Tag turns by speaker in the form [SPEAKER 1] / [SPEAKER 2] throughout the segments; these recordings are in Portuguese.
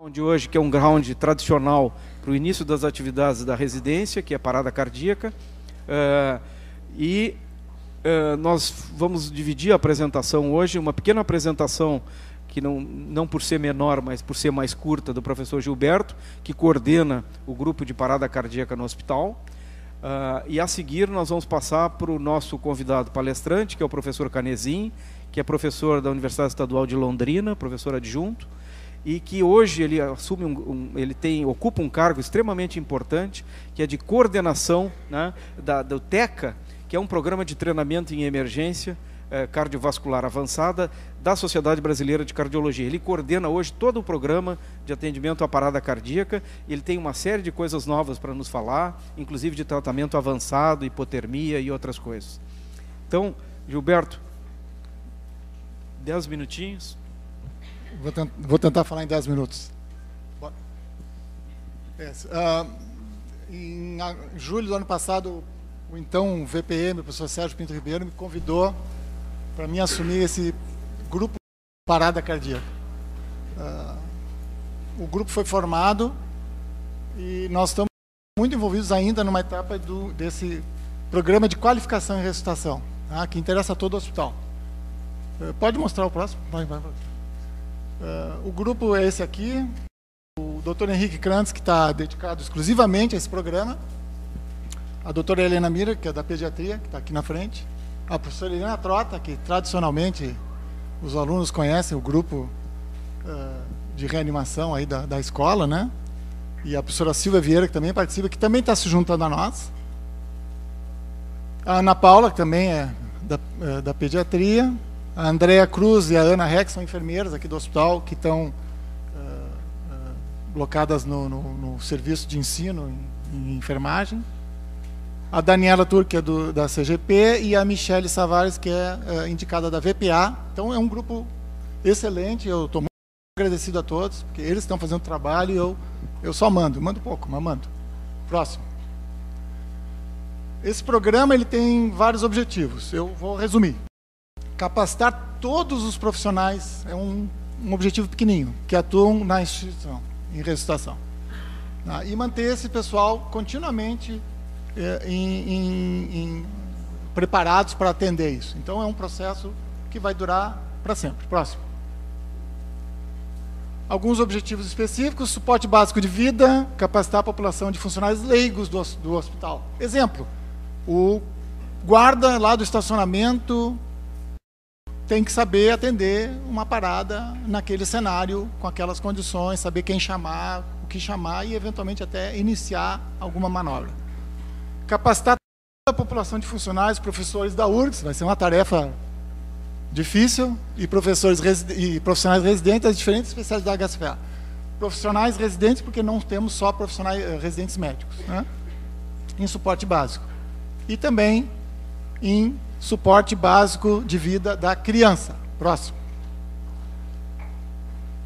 [SPEAKER 1] De hoje, que é um ground tradicional para o início das atividades da residência, que é a parada cardíaca. Nós vamos dividir a apresentação hoje, uma pequena apresentação que não por ser menor, mas por ser mais curta, do professor Gilberto, que coordena o grupo de parada cardíaca no hospital. E a seguir nós vamos passar para o nosso convidado palestrante, que é o professor Canezin, que é professor da Universidade Estadual de Londrina, professor adjunto, e que hoje ele assume ocupa um cargo extremamente importante, que é de coordenação, né, do TECA, que é um programa de treinamento em emergência cardiovascular avançada da Sociedade Brasileira de Cardiologia. Ele coordena hoje todo o programa de atendimento à parada cardíaca. Ele tem uma série de coisas novas para nos falar, inclusive de tratamento avançado, hipotermia e outras coisas. Então, Gilberto, 10 minutinhos.
[SPEAKER 2] Vou tentar falar em 10 minutos. Em julho do ano passado, o então VPM, o professor Sérgio Pinto Ribeiro, me convidou para mim assumir esse grupo parada cardíaca. O grupo foi formado e nós estamos muito envolvidos ainda numa etapa desse programa de qualificação e ressuscitação, tá, que interessa a todo o hospital. Pode mostrar o próximo? Vai. O grupo é esse aqui, o Dr. Henrique Krantz, que está dedicado exclusivamente a esse programa, a doutora Helena Mira, que é da pediatria, que está aqui na frente, a professora Helena Trota, que tradicionalmente os alunos conhecem, o grupo de reanimação aí da escola, né? E a professora Silvia Vieira, que também participa, que também está se juntando a nós, a Ana Paula, que também é da pediatria, a Andrea Cruz e a Ana Rex são enfermeiras aqui do hospital, que estão locadas no serviço de ensino em enfermagem. A Daniela Tur, que é da CGP, e a Michele Savares, que é indicada da VPA. Então, é um grupo excelente. Eu estou muito agradecido a todos, porque eles estão fazendo trabalho e eu só mando pouco, mas mando. Próximo. Esse programa ele tem vários objetivos. Eu vou resumir. Capacitar todos os profissionais, é um objetivo pequenininho, que atuam na instituição, em ressuscitação. E manter esse pessoal continuamente preparados para atender isso. Então, é um processo que vai durar para sempre. Próximo. Alguns objetivos específicos: suporte básico de vida, capacitar a população de funcionários leigos do hospital. Exemplo, o guarda lá do estacionamento tem que saber atender uma parada naquele cenário, com aquelas condições, saber quem chamar, o que chamar e, eventualmente, até iniciar alguma manobra. Capacitar a população de funcionários, professores da URGS, vai ser uma tarefa difícil, e profissionais residentes das diferentes especialidades da HSFA. Profissionais residentes, porque não temos só profissionais residentes médicos, né? Em suporte básico. E também em suporte básico de vida da criança. Próximo.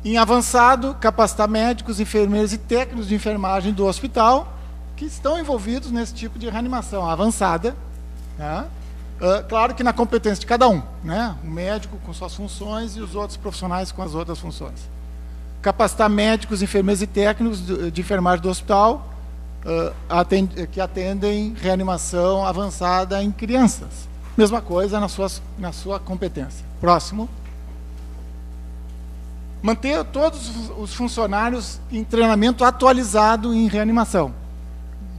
[SPEAKER 2] Em avançado, capacitar médicos, enfermeiros e técnicos de enfermagem do hospital que estão envolvidos nesse tipo de reanimação avançada, né? Claro que na competência de cada um, né? O médico com suas funções e os outros profissionais com as outras funções. Capacitar médicos, enfermeiros e técnicos de enfermagem do hospital que atendem reanimação avançada em crianças. Mesma coisa na sua competência. Próximo. Manter todos os funcionários em treinamento atualizado em reanimação,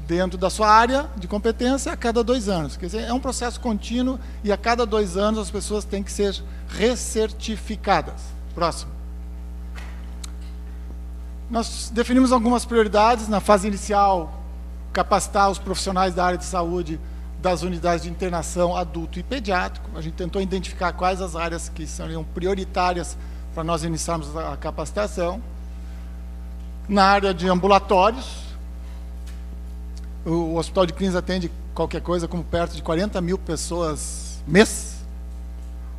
[SPEAKER 2] dentro da sua área de competência, a cada 2 anos. Quer dizer, é um processo contínuo e a cada 2 anos as pessoas têm que ser recertificadas. Próximo. Nós definimos algumas prioridades na fase inicial: capacitar os profissionais da área de saúde das unidades de internação adulto e pediátrico. A gente tentou identificar quais as áreas que seriam prioritárias para nós iniciarmos a capacitação. Na área de ambulatórios, o Hospital de Clínicas atende qualquer coisa como perto de 40 mil pessoas mês.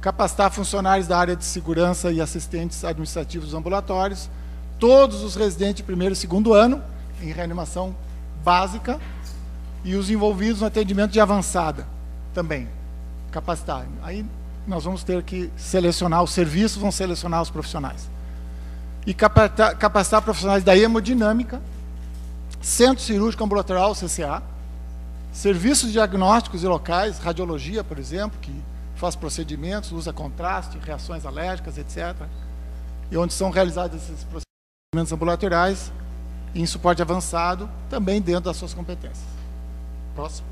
[SPEAKER 2] Capacitar funcionários da área de segurança e assistentes administrativos dos ambulatórios, todos os residentes de primeiro e segundo ano em reanimação básica, e os envolvidos no atendimento de avançada também, capacitar. Aí nós vamos ter que selecionar, os serviços vão selecionar os profissionais. e capacitar profissionais da hemodinâmica, centro cirúrgico ambulatorial, CCA, serviços diagnósticos e locais, radiologia, por exemplo, que faz procedimentos, usa contraste, reações alérgicas, etc., e onde são realizados esses procedimentos ambulatoriais em suporte avançado, também dentro das suas competências. Próximo.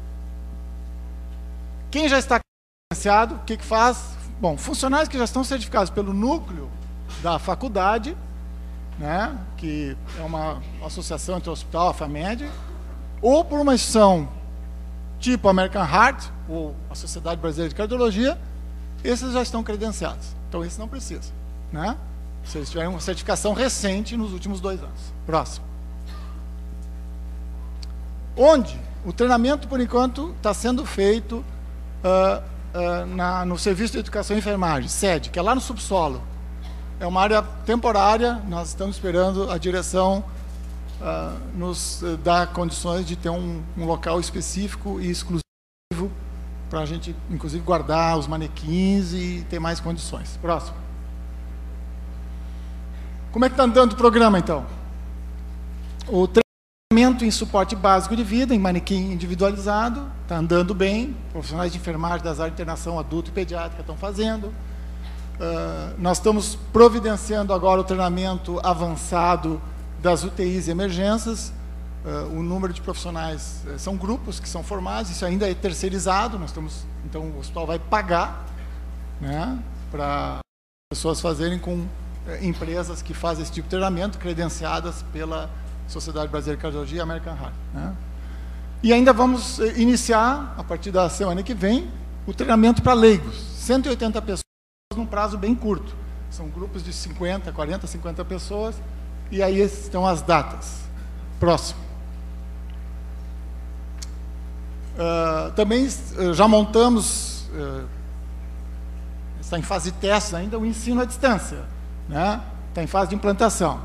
[SPEAKER 2] Quem já está credenciado, o que faz? Bom, funcionários que já estão certificados pelo núcleo da faculdade, né, que é uma associação entre o hospital e a FAMED, ou por uma instituição tipo American Heart, ou a Sociedade Brasileira de Cardiologia, esses já estão credenciados. Então, esses não precisam, né? Se eles tiverem uma certificação recente nos últimos 2 anos. Próximo. Onde o treinamento, por enquanto, está sendo feito no Serviço de Educação e Enfermagem, sede, que é lá no subsolo. É uma área temporária, nós estamos esperando a direção nos dar condições de ter um local específico e exclusivo para a gente, inclusive, guardar os manequins e ter mais condições. Próximo. Como é que está andando o programa, então? O treinamento em suporte básico de vida, em manequim individualizado, está andando bem. Profissionais de enfermagem das áreas de internação adulto e pediátrica estão fazendo. Nós estamos providenciando agora o treinamento avançado das UTIs e emergências. O número de profissionais são grupos que são formados, isso ainda é terceirizado, então o hospital vai pagar, né, para pessoas fazerem com empresas que fazem esse tipo de treinamento, credenciadas pela Sociedade Brasileira de Cardiologia e American Heart, né? E ainda vamos iniciar, a partir da semana que vem, o treinamento para leigos, 180 pessoas num prazo bem curto. São grupos de 50, 40, 50 pessoas, e aí estão as datas. Próximo. Também já montamos, está em fase de testes ainda, o ensino à distância, né? Está em fase de implantação.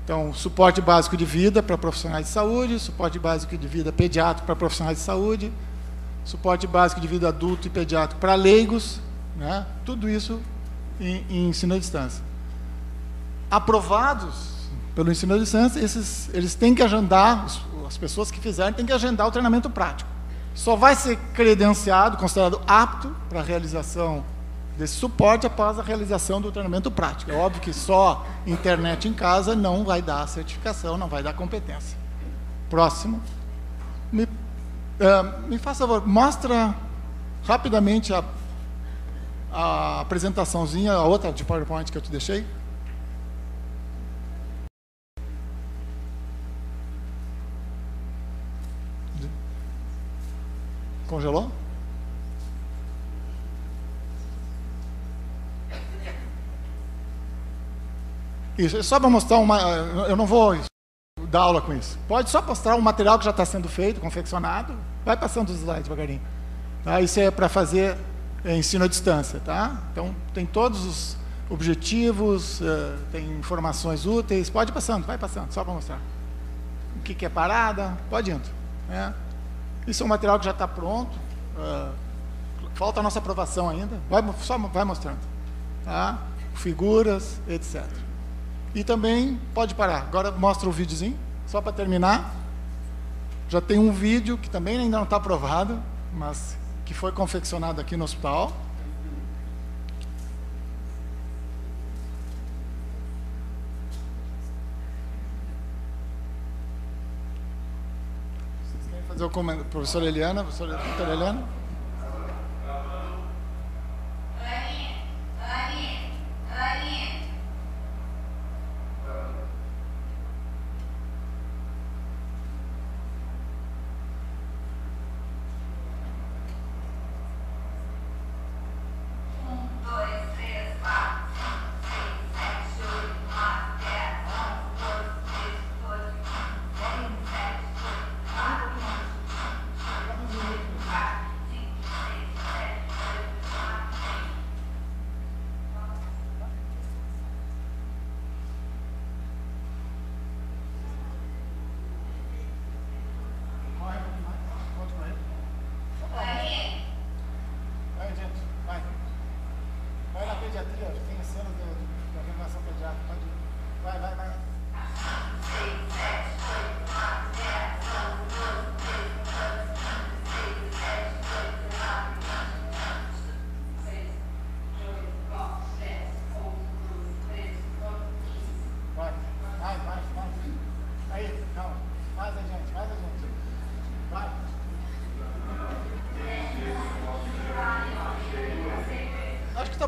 [SPEAKER 2] Então, suporte básico de vida para profissionais de saúde, suporte básico de vida pediátrico para profissionais de saúde, suporte básico de vida adulto e pediátrico para leigos, né? Tudo isso em ensino à distância. Aprovados pelo ensino à distância, eles têm que agendar, as pessoas que fizerem têm que agendar o treinamento prático. Só vai ser credenciado, considerado apto para a realização desse suporte após a realização do treinamento prático. É óbvio que só internet em casa não vai dar certificação, não vai dar competência. Próximo. Me faça favor, mostra rapidamente a apresentaçãozinha, a outra de PowerPoint que eu te deixei. Congelou? Isso, é só para mostrar eu não vou dar aula com isso. Pode só mostrar um material que já está sendo feito, confeccionado. Vai passando os slides devagarinho. Tá? Isso é para fazer ensino à distância. Tá? Então, tem todos os objetivos, tem informações úteis. Pode ir passando, vai passando, só para mostrar. O que é parada, pode indo. Né? Isso é um material que já está pronto. Falta a nossa aprovação ainda. Só vai mostrando. Tá? Figuras, etc. E também, pode parar, agora mostra o videozinho, só para terminar. Já tem um vídeo que também ainda não está aprovado, mas que foi confeccionado aqui no hospital. Vocês querem fazer o comentário? Professora Eliana, professora Eliana?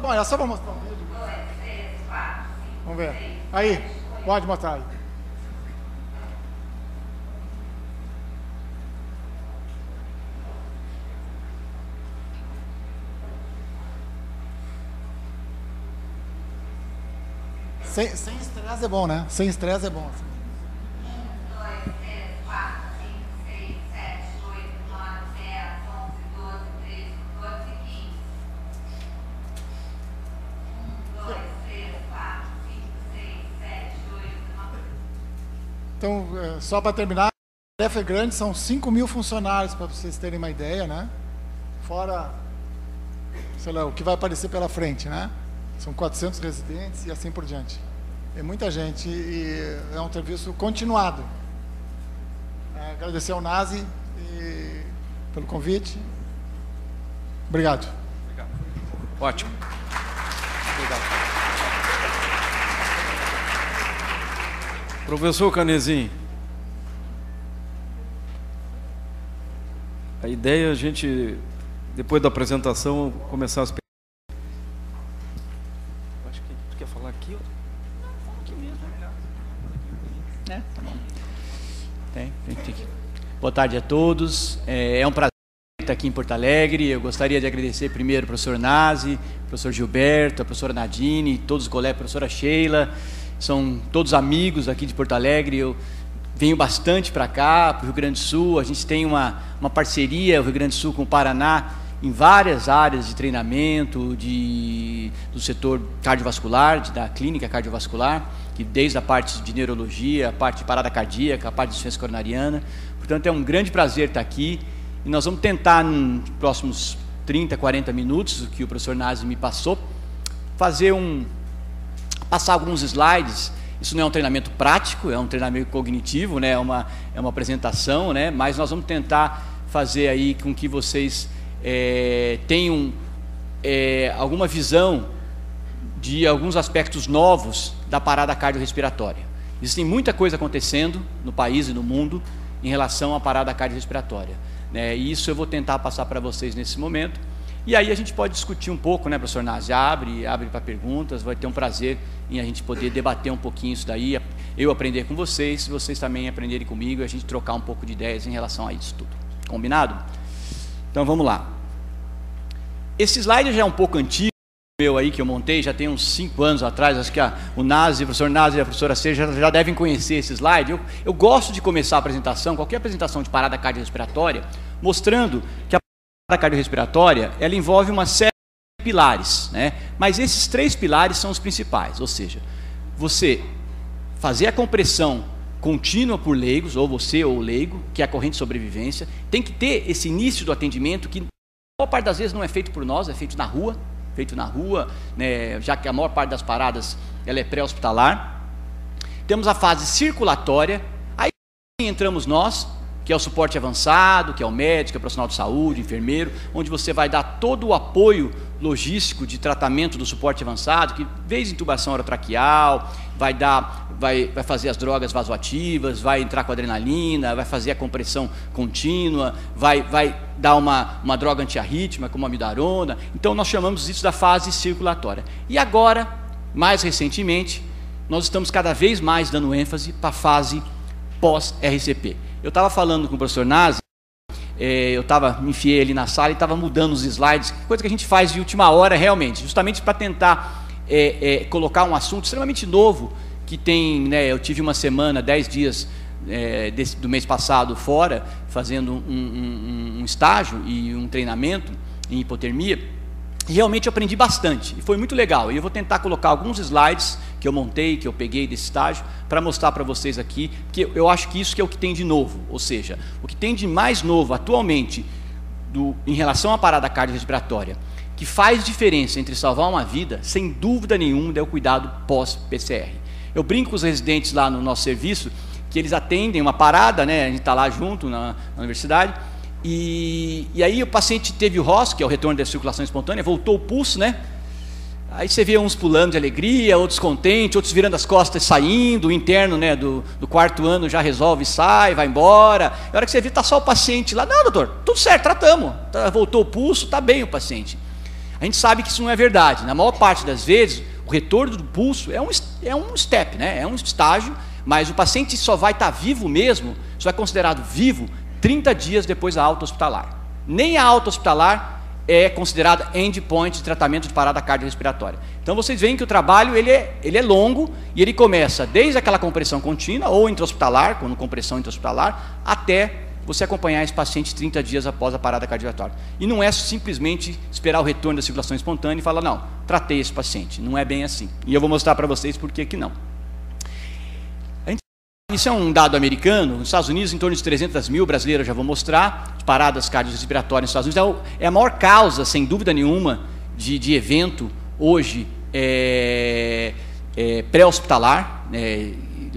[SPEAKER 2] bom, é só para mostrar um vídeo. Vamos ver. Aí, pode mostrar aí. Sem estresse é bom, né? Sem estresse é bom.
[SPEAKER 3] 1, 2, 3, 4, 5, 6, 7, 8, 9, 10, 11, 12, 13, 14 e 15. 1, 2, 3, 4, 5, 6, 7, 8, 9.
[SPEAKER 2] Então, só para terminar, a tarefa é grande, são 5.000 funcionários, para vocês terem uma ideia, né? Fora, sei lá, o que vai aparecer pela frente, né? São 400 residentes e assim por diante. É muita gente e é um serviço continuado. Agradecer ao Nazi pelo convite. Obrigado.
[SPEAKER 1] Obrigado. Ótimo. Obrigado. Professor Canezinho, a ideia é a gente, depois da apresentação, começar as perguntas. Acho que tu quer falar aqui? Não, fala aqui mesmo.
[SPEAKER 4] Tá bom. Tem que... Boa tarde a todos. É um prazer estar aqui em Porto Alegre. Eu gostaria de agradecer primeiro ao professor Nazi, ao professor Gilberto, a professora Nadine, todos os colegas, a professora Sheila. São todos amigos aqui de Porto Alegre. Eu venho bastante para cá, para o Rio Grande do Sul. A gente tem uma parceria, o Rio Grande do Sul com o Paraná, em várias áreas de treinamento do setor cardiovascular, da clínica cardiovascular, que desde a parte de neurologia, a parte de parada cardíaca, a parte de insuficiência coronariana. Portanto, é um grande prazer estar aqui e nós vamos tentar, nos próximos 30, 40 minutos, o que o professor Nazi me passou, passar alguns slides. Isso não é um treinamento prático, é um treinamento cognitivo, né? É uma apresentação, né? Mas nós vamos tentar fazer aí com que vocês tenham alguma visão de alguns aspectos novos da parada cardiorrespiratória. Existem muita coisa acontecendo no país e no mundo em relação à parada cardiorrespiratória, né? E isso eu vou tentar passar para vocês nesse momento. E aí a gente pode discutir um pouco, né, professor Nazi? Abre para perguntas, vai ter um prazer em a gente poder debater um pouquinho isso daí, eu aprender com vocês, vocês também aprenderem comigo, e a gente trocar um pouco de ideias em relação a isso tudo. Combinado? Então vamos lá. Esse slide já é um pouco antigo, meu aí, que eu montei, já tem uns 5 anos atrás, acho que o Nazi, o professor Nazi e a professora Seja já devem conhecer esse slide. Eu gosto de começar a apresentação, qualquer apresentação de parada cardiorrespiratória, mostrando que a parada cardiorrespiratória, ela envolve uma série de pilares, né? Mas esses 3 pilares são os principais, ou seja, você fazer a compressão contínua por leigos, ou você ou o leigo, que é a corrente de sobrevivência, tem que ter esse início do atendimento, que a maior parte das vezes não é feito por nós, é feito na rua, né, já que a maior parte das paradas ela é pré-hospitalar. Temos a fase circulatória, aí entramos nós, que é o suporte avançado, que é o médico, é o profissional de saúde, enfermeiro, onde você vai dar todo o apoio logístico de tratamento do suporte avançado, que desde intubação orotraqueal, vai fazer as drogas vasoativas, vai entrar com adrenalina, vai fazer a compressão contínua, vai dar uma droga antiarrítmica, como a amidarona. Então nós chamamos isso da fase circulatória. E agora, mais recentemente, nós estamos cada vez mais dando ênfase para a fase pós-RCP. Eu estava falando com o professor Nazi, me enfiei ali na sala e estava mudando os slides, coisa que a gente faz de última hora realmente, justamente para tentar colocar um assunto extremamente novo, que tem, né, eu tive uma semana, 10 dias do mês passado fora, fazendo um estágio e um treinamento em hipotermia, e realmente eu aprendi bastante, e foi muito legal. E eu vou tentar colocar alguns slides que eu montei, que eu peguei desse estágio, para mostrar para vocês aqui, porque eu acho que isso que é o que tem de novo, ou seja, o que tem de mais novo atualmente em relação à parada cardiorrespiratória, que faz diferença entre salvar uma vida, sem dúvida nenhuma, é o cuidado pós-PCR. Eu brinco com os residentes lá no nosso serviço, que eles atendem uma parada, né, a gente está lá junto na universidade, e aí o paciente teve o ROS, que é o retorno da circulação espontânea, voltou o pulso, né? Aí você vê uns pulando de alegria, outros contentes, outros virando as costas e saindo, o interno, né, do 4º ano já resolve, sai, vai embora. A hora que você vê, está só o paciente lá, não, doutor, tudo certo, tratamos, voltou o pulso, está bem o paciente. A gente sabe que isso não é verdade. Na maior parte das vezes, o retorno do pulso é um step, né? É um estágio, mas o paciente só vai estar vivo mesmo, só é considerado vivo 30 dias depois da alta hospitalar. Nem a alta hospitalar é considerada endpoint de tratamento de parada cardiorrespiratória. Então vocês veem que o trabalho ele é longo e ele começa desde aquela compressão contínua ou intra-hospitalar, com compressão intra-hospitalar, até você acompanhar esse paciente 30 dias após a parada cardiorrespiratória. E não é simplesmente esperar o retorno da circulação espontânea e falar, não, tratei esse paciente. Não é bem assim. E eu vou mostrar para vocês por que não. Isso é um dado americano. Nos Estados Unidos, em torno de 300 mil brasileiros, já vou mostrar, paradas cardiorrespiratórias nos Estados Unidos. É a maior causa, sem dúvida nenhuma, de evento hoje pré-hospitalar. É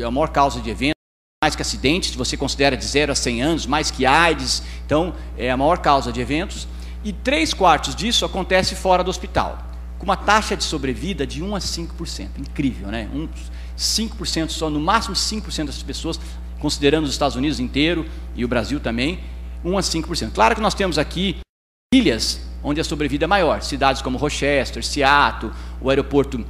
[SPEAKER 4] a maior causa de evento, mais que acidentes, se você considera de 0 a 100 anos, mais que AIDS. Então, é a maior causa de eventos. E 3/4 disso acontece fora do hospital, com uma taxa de sobrevida de 1 a 5%. Incrível, né? 5% só, no máximo 5% das pessoas, considerando os Estados Unidos inteiro e o Brasil também, 1 a 5%. Claro que nós temos aqui ilhas onde a sobrevida é maior, cidades como Rochester, Seattle, o aeroporto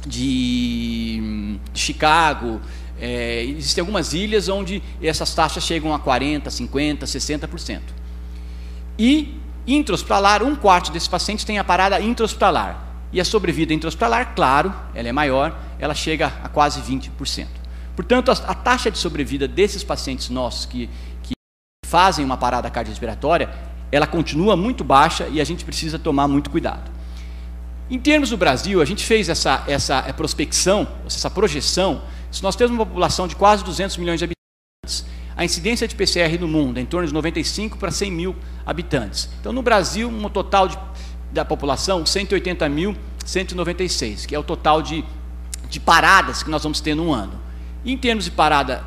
[SPEAKER 4] de Chicago. Existem algumas ilhas onde essas taxas chegam a 40%, 50%, 60%. E intra-hospitalar, 1/4 desses pacientes tem a parada intra-hospitalar. E a sobrevida intra-hospitalar, claro, ela é maior, ela chega a quase 20%. Portanto, a taxa de sobrevida desses pacientes nossos que fazem uma parada cardiorrespiratória, ela continua muito baixa e a gente precisa tomar muito cuidado. Em termos do Brasil, a gente fez essa prospecção, essa projeção. Se nós temos uma população de quase 200 milhões de habitantes, a incidência de PCR no mundo é em torno de 95 para 100 mil habitantes. Então, no Brasil, um total da população, 180.196, que é o total de paradas que nós vamos ter num ano. E em termos de parada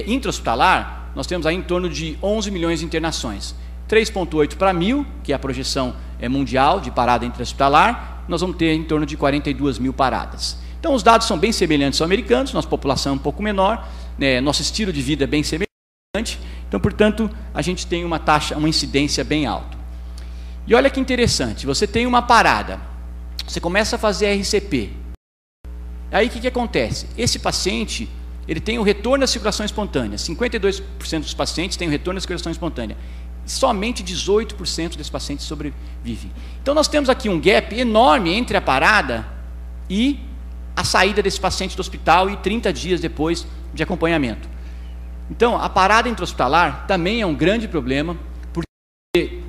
[SPEAKER 4] intra-hospitalar, nós temos aí em torno de 11 milhões de internações. 3,8 para 1.000, que é a projeção mundial de parada intra-hospitalar, nós vamos ter em torno de 42 mil paradas. Então, os dados são bem semelhantes aos americanos, nossa população é um pouco menor, né, nosso estilo de vida é bem semelhante, então, portanto, a gente tem uma incidência bem alta. E olha que interessante, você tem uma parada, você começa a fazer RCP. Aí o que acontece? Esse paciente, ele tem o retorno da circulação espontânea. 52% dos pacientes têm o retorno da circulação espontânea. Somente 18% desses pacientes sobrevivem. Então nós temos aqui um gap enorme entre a parada e a saída desse paciente do hospital e 30 dias depois de acompanhamento. Então, a parada intra-hospitalar também é um grande problema, porque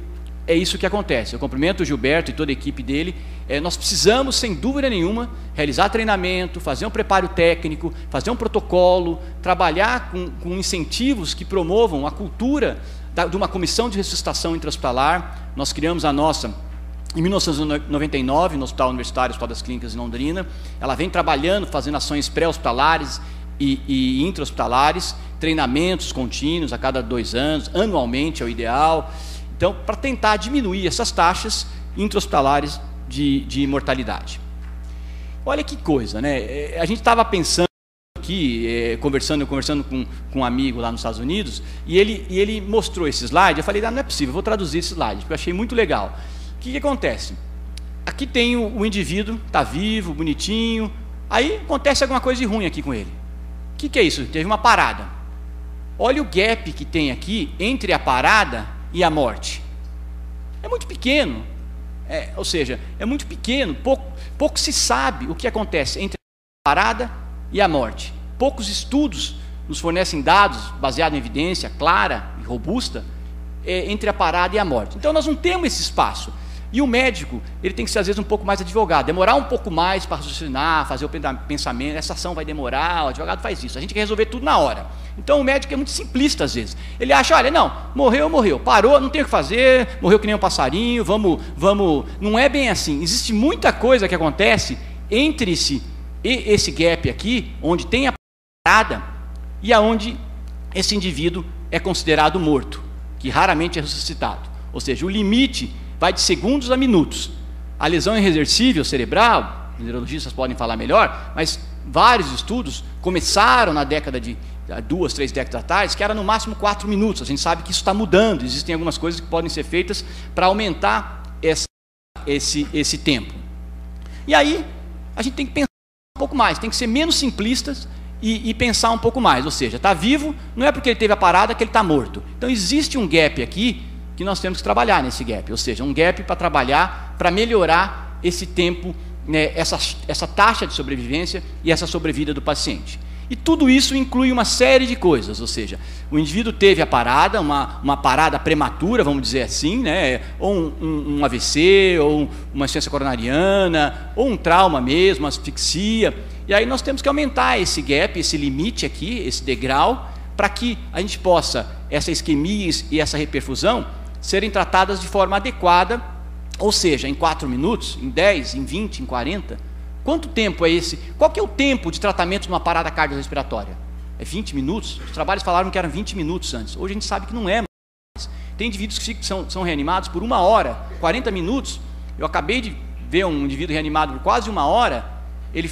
[SPEAKER 4] é isso que acontece. Eu cumprimento o Gilberto e toda a equipe dele. Nós precisamos, sem dúvida nenhuma, realizar treinamento, fazer um preparo técnico, fazer um protocolo, trabalhar com incentivos que promovam a cultura de uma comissão de ressuscitação intra-hospitalar. Nós criamos a nossa em 1999, no Hospital Universitário, Hospital das Clínicas em Londrina. Ela vem trabalhando, fazendo ações pré-hospitalares e intra-hospitalares, treinamentos contínuos a cada 2 anos, anualmente é o ideal. Então, para tentar diminuir essas taxas intra-hospitalares de mortalidade. Olha que coisa, né? A gente estava pensando aqui, conversando com um amigo lá nos Estados Unidos, e ele mostrou esse slide. Eu falei, não é possível, eu vou traduzir esse slide, porque eu achei muito legal. O que acontece? Aqui tem o indivíduo, está vivo, bonitinho, aí acontece alguma coisa de ruim aqui com ele. O que é isso? Teve uma parada. Olha o gap que tem aqui entre a parada e a morte. É muito pequeno, ou seja, é muito pequeno, pouco se sabe o que acontece entre a parada e a morte. Poucos estudos nos fornecem dados baseados em evidência clara e robusta entre a parada e a morte. Então nós não temos esse espaço. E o médico, ele tem que ser às vezes um pouco mais advogado, demorar um pouco mais para raciocinar, fazer o pensamento, essa ação vai demorar, o advogado faz isso, a gente quer resolver tudo na hora. Então o médico é muito simplista às vezes, ele acha, olha, não, morreu, parou, não tem o que fazer, morreu que nem um passarinho, vamos, não é bem assim, existe muita coisa que acontece entre esse gap aqui, onde tem a parada e aonde esse indivíduo é considerado morto, que raramente é ressuscitado, ou seja, o limite vai de segundos a minutos. A lesão irreversível cerebral, os neurologistas podem falar melhor, mas vários estudos começaram na década de 2, 3 décadas atrás, que era no máximo 4 minutos. A gente sabe que isso está mudando, existem algumas coisas que podem ser feitas para aumentar esse tempo. E aí, a gente tem que pensar um pouco mais, tem que ser menos simplistas e pensar um pouco mais. Ou seja, está vivo, não é porque ele teve a parada que ele está morto. Então, existe um gap aqui que nós temos que trabalhar nesse gap. Ou seja, um gap para trabalhar, para melhorar esse tempo, né, essa taxa de sobrevivência e essa sobrevida do paciente. E tudo isso inclui uma série de coisas, ou seja, o indivíduo teve a parada, uma parada prematura, vamos dizer assim, né, ou um AVC, ou uma insuficiência coronariana, ou um trauma mesmo, uma asfixia. E aí nós temos que aumentar esse gap, esse limite aqui, esse degrau, para que a gente possa, essa isquemia e essa reperfusão, serem tratadas de forma adequada, ou seja, em 4 minutos, em 10, em 20, em 40. Quanto tempo é esse? Qual que é o tempo de tratamento de uma parada cardiorrespiratória? É 20 minutos? Os trabalhos falaram que eram 20 minutos antes. Hoje a gente sabe que não é mais. Tem indivíduos que são reanimados por 1 hora, 40 minutos. Eu acabei de ver um indivíduo reanimado por quase 1 hora. Ele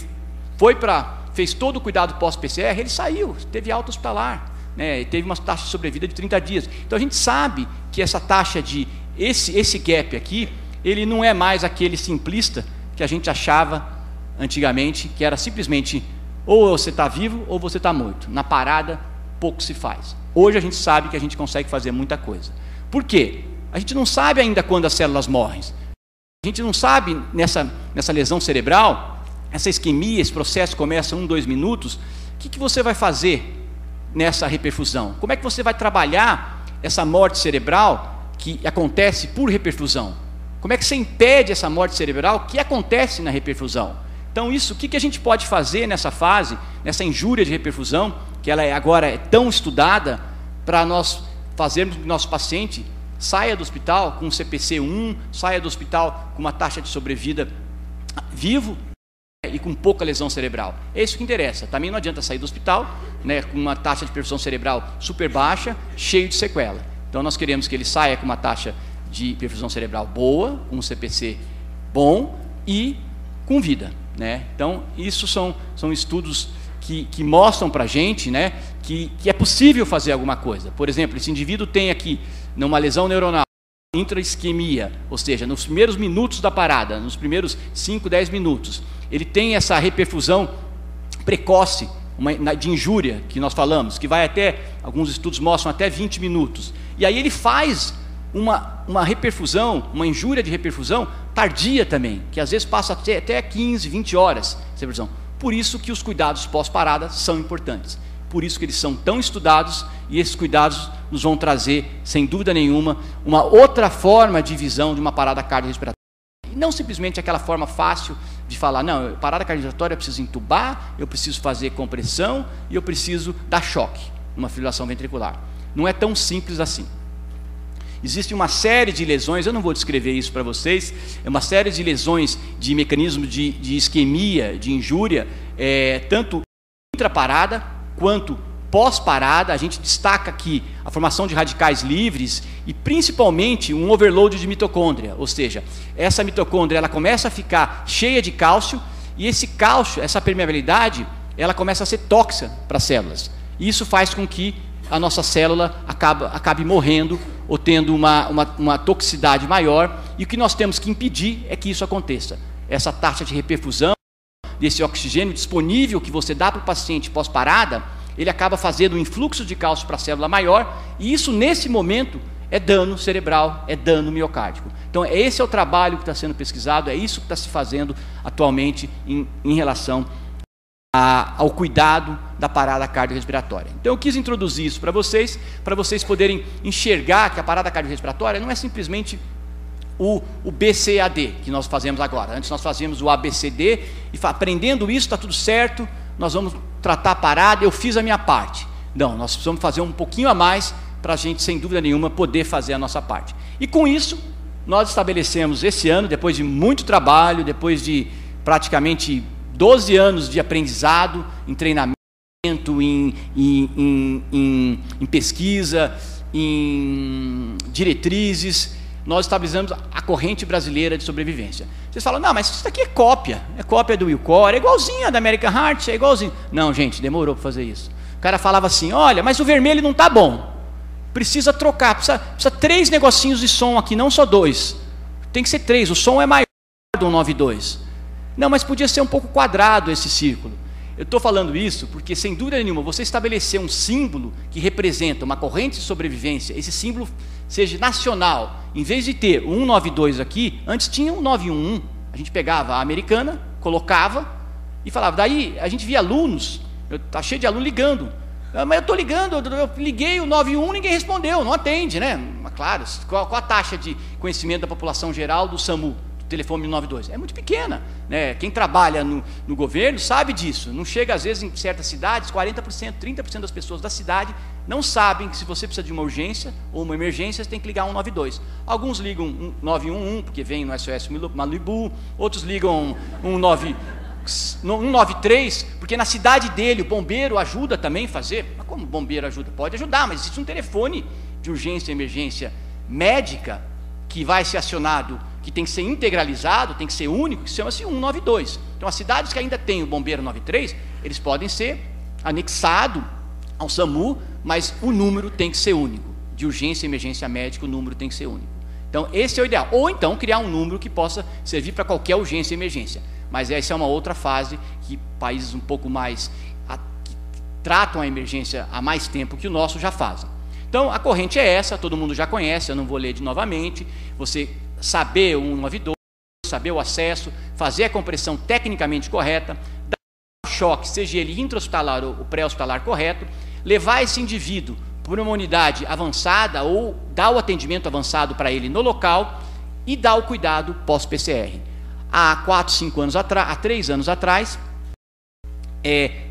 [SPEAKER 4] fez todo o cuidado pós-PCR, ele saiu, teve alta hospitalar, né, teve uma taxa de sobrevida de 30 dias. Então a gente sabe que essa taxa de, esse gap aqui, ele não é mais aquele simplista que a gente achava antigamente, que era simplesmente ou você está vivo ou você está morto. Na parada, pouco se faz. Hoje a gente sabe que a gente consegue fazer muita coisa. Por quê? A gente não sabe ainda quando as células morrem. A gente não sabe, nessa lesão cerebral, essa isquemia, esse processo começa 1, 2 minutos, o que você vai fazer nessa reperfusão? Como é que você vai trabalhar essa morte cerebral que acontece por reperfusão? Como é que você impede essa morte cerebral que acontece na reperfusão? Então, isso, o que a gente pode fazer nessa fase, nessa injúria de reperfusão, que ela agora é tão estudada, para nós fazermos com que o nosso paciente saia do hospital com um CPC 1, saia do hospital com uma taxa de sobrevida vivo e com pouca lesão cerebral. É isso que interessa. Também não adianta sair do hospital, né, com uma taxa de perfusão cerebral super baixa, cheio de sequela. Então, nós queremos que ele saia com uma taxa de perfusão cerebral boa, com um CPC bom e com vida, né? Então, isso são estudos que mostram para a gente, né, que é possível fazer alguma coisa. Por exemplo, esse indivíduo tem aqui, numa lesão neuronal, intraisquemia, ou seja, nos primeiros minutos da parada, nos primeiros 5, 10 minutos, ele tem essa reperfusão precoce, de injúria, que nós falamos, que vai até, alguns estudos mostram, até 20 minutos. E aí ele faz uma reperfusão, uma injúria de reperfusão tardia também, que às vezes passa até 15, 20 horas. Por isso que os cuidados pós-parada são importantes. Por isso que eles são tão estudados, e esses cuidados nos vão trazer, sem dúvida nenhuma, uma outra forma de visão de uma parada cardiorrespiratória. E não simplesmente aquela forma fácil de falar, não, parada cardiorrespiratória eu preciso entubar, eu preciso fazer compressão e eu preciso dar choque, uma fibrilação ventricular. Não é tão simples assim. Existe uma série de lesões, eu não vou descrever isso para vocês, é uma série de lesões de mecanismo de isquemia, de injúria, tanto intraparada quanto pós-parada. A gente destaca aqui a formação de radicais livres e principalmente um overload de mitocôndria, ou seja, essa mitocôndria ela começa a ficar cheia de cálcio e esse cálcio, essa permeabilidade, ela começa a ser tóxica para as células. E isso faz com que a nossa célula acabe morrendo ou tendo uma toxicidade maior, e o que nós temos que impedir é que isso aconteça. Essa taxa de reperfusão, desse oxigênio disponível que você dá para o paciente pós-parada, ele acaba fazendo um influxo de cálcio para a célula maior, e isso nesse momento é dano cerebral, é dano miocárdico. Então esse é o trabalho que está sendo pesquisado, é isso que está se fazendo atualmente em relação ao cuidado da parada cardiorrespiratória. Então eu quis introduzir isso para vocês poderem enxergar que a parada cardiorrespiratória não é simplesmente o BCAD que nós fazemos agora. Antes nós fazíamos o ABCD e aprendendo isso está tudo certo, nós vamos tratar a parada, eu fiz a minha parte. Não, nós precisamos fazer um pouquinho a mais para a gente, sem dúvida nenhuma, poder fazer a nossa parte. E com isso, nós estabelecemos esse ano, depois de muito trabalho, depois de praticamente 12 anos de aprendizado, em treinamento, em pesquisa, em diretrizes, nós estabelecemos a corrente brasileira de sobrevivência. Vocês falam, não, mas isso aqui é cópia do Wilcor, é igualzinha da American Heart, é igualzinho. Não, gente, demorou para fazer isso. O cara falava assim, olha, mas o vermelho não está bom, precisa trocar, precisa 3 negocinhos de som aqui, não só 2, tem que ser 3, o som é maior. do 192. Não, mas podia ser um pouco quadrado esse círculo. Eu estou falando isso porque, sem dúvida nenhuma, você estabelecer um símbolo que representa uma corrente de sobrevivência, esse símbolo seja nacional, em vez de ter o 192 aqui, antes tinha o 911, a gente pegava a americana, colocava e falava. Daí a gente via alunos, está cheio de aluno ligando. Mas eu estou ligando, eu liguei o 91, ninguém respondeu, não atende, né? Mas, claro, qual a taxa de conhecimento da população geral do SAMU, do telefone 192? É muito pequena, né? Quem trabalha no governo sabe disso. Não chega, às vezes, em certas cidades, 40%, 30% das pessoas da cidade não sabem que se você precisa de uma urgência ou uma emergência, você tem que ligar 192. Alguns ligam 911, porque vem no SOS Malibu, outros ligam 193, porque na cidade dele o bombeiro ajuda também a fazer. Mas como o bombeiro ajuda? Pode ajudar, mas existe um telefone de urgência e emergência médica que vai ser acionado, que tem que ser integralizado, tem que ser único, que chama-se 192. Então as cidades que ainda têm o bombeiro 93, eles podem ser anexados ao SAMU, mas o número tem que ser único. De urgência e emergência médica, o número tem que ser único. Então esse é o ideal. Ou então criar um número que possa servir para qualquer urgência e emergência. Mas essa é uma outra fase que países um pouco mais que tratam a emergência há mais tempo que o nosso já fazem. Então a corrente é essa, todo mundo já conhece, eu não vou ler novamente. Você saber o 192, saber o acesso, fazer a compressão tecnicamente correta, dar o choque, seja ele intra-hospitalar ou pré-hospitalar correto, levar esse indivíduo para uma unidade avançada ou dar o atendimento avançado para ele no local e dar o cuidado pós-PCR. Há 4, 5 anos atrás, há 3 anos atrás,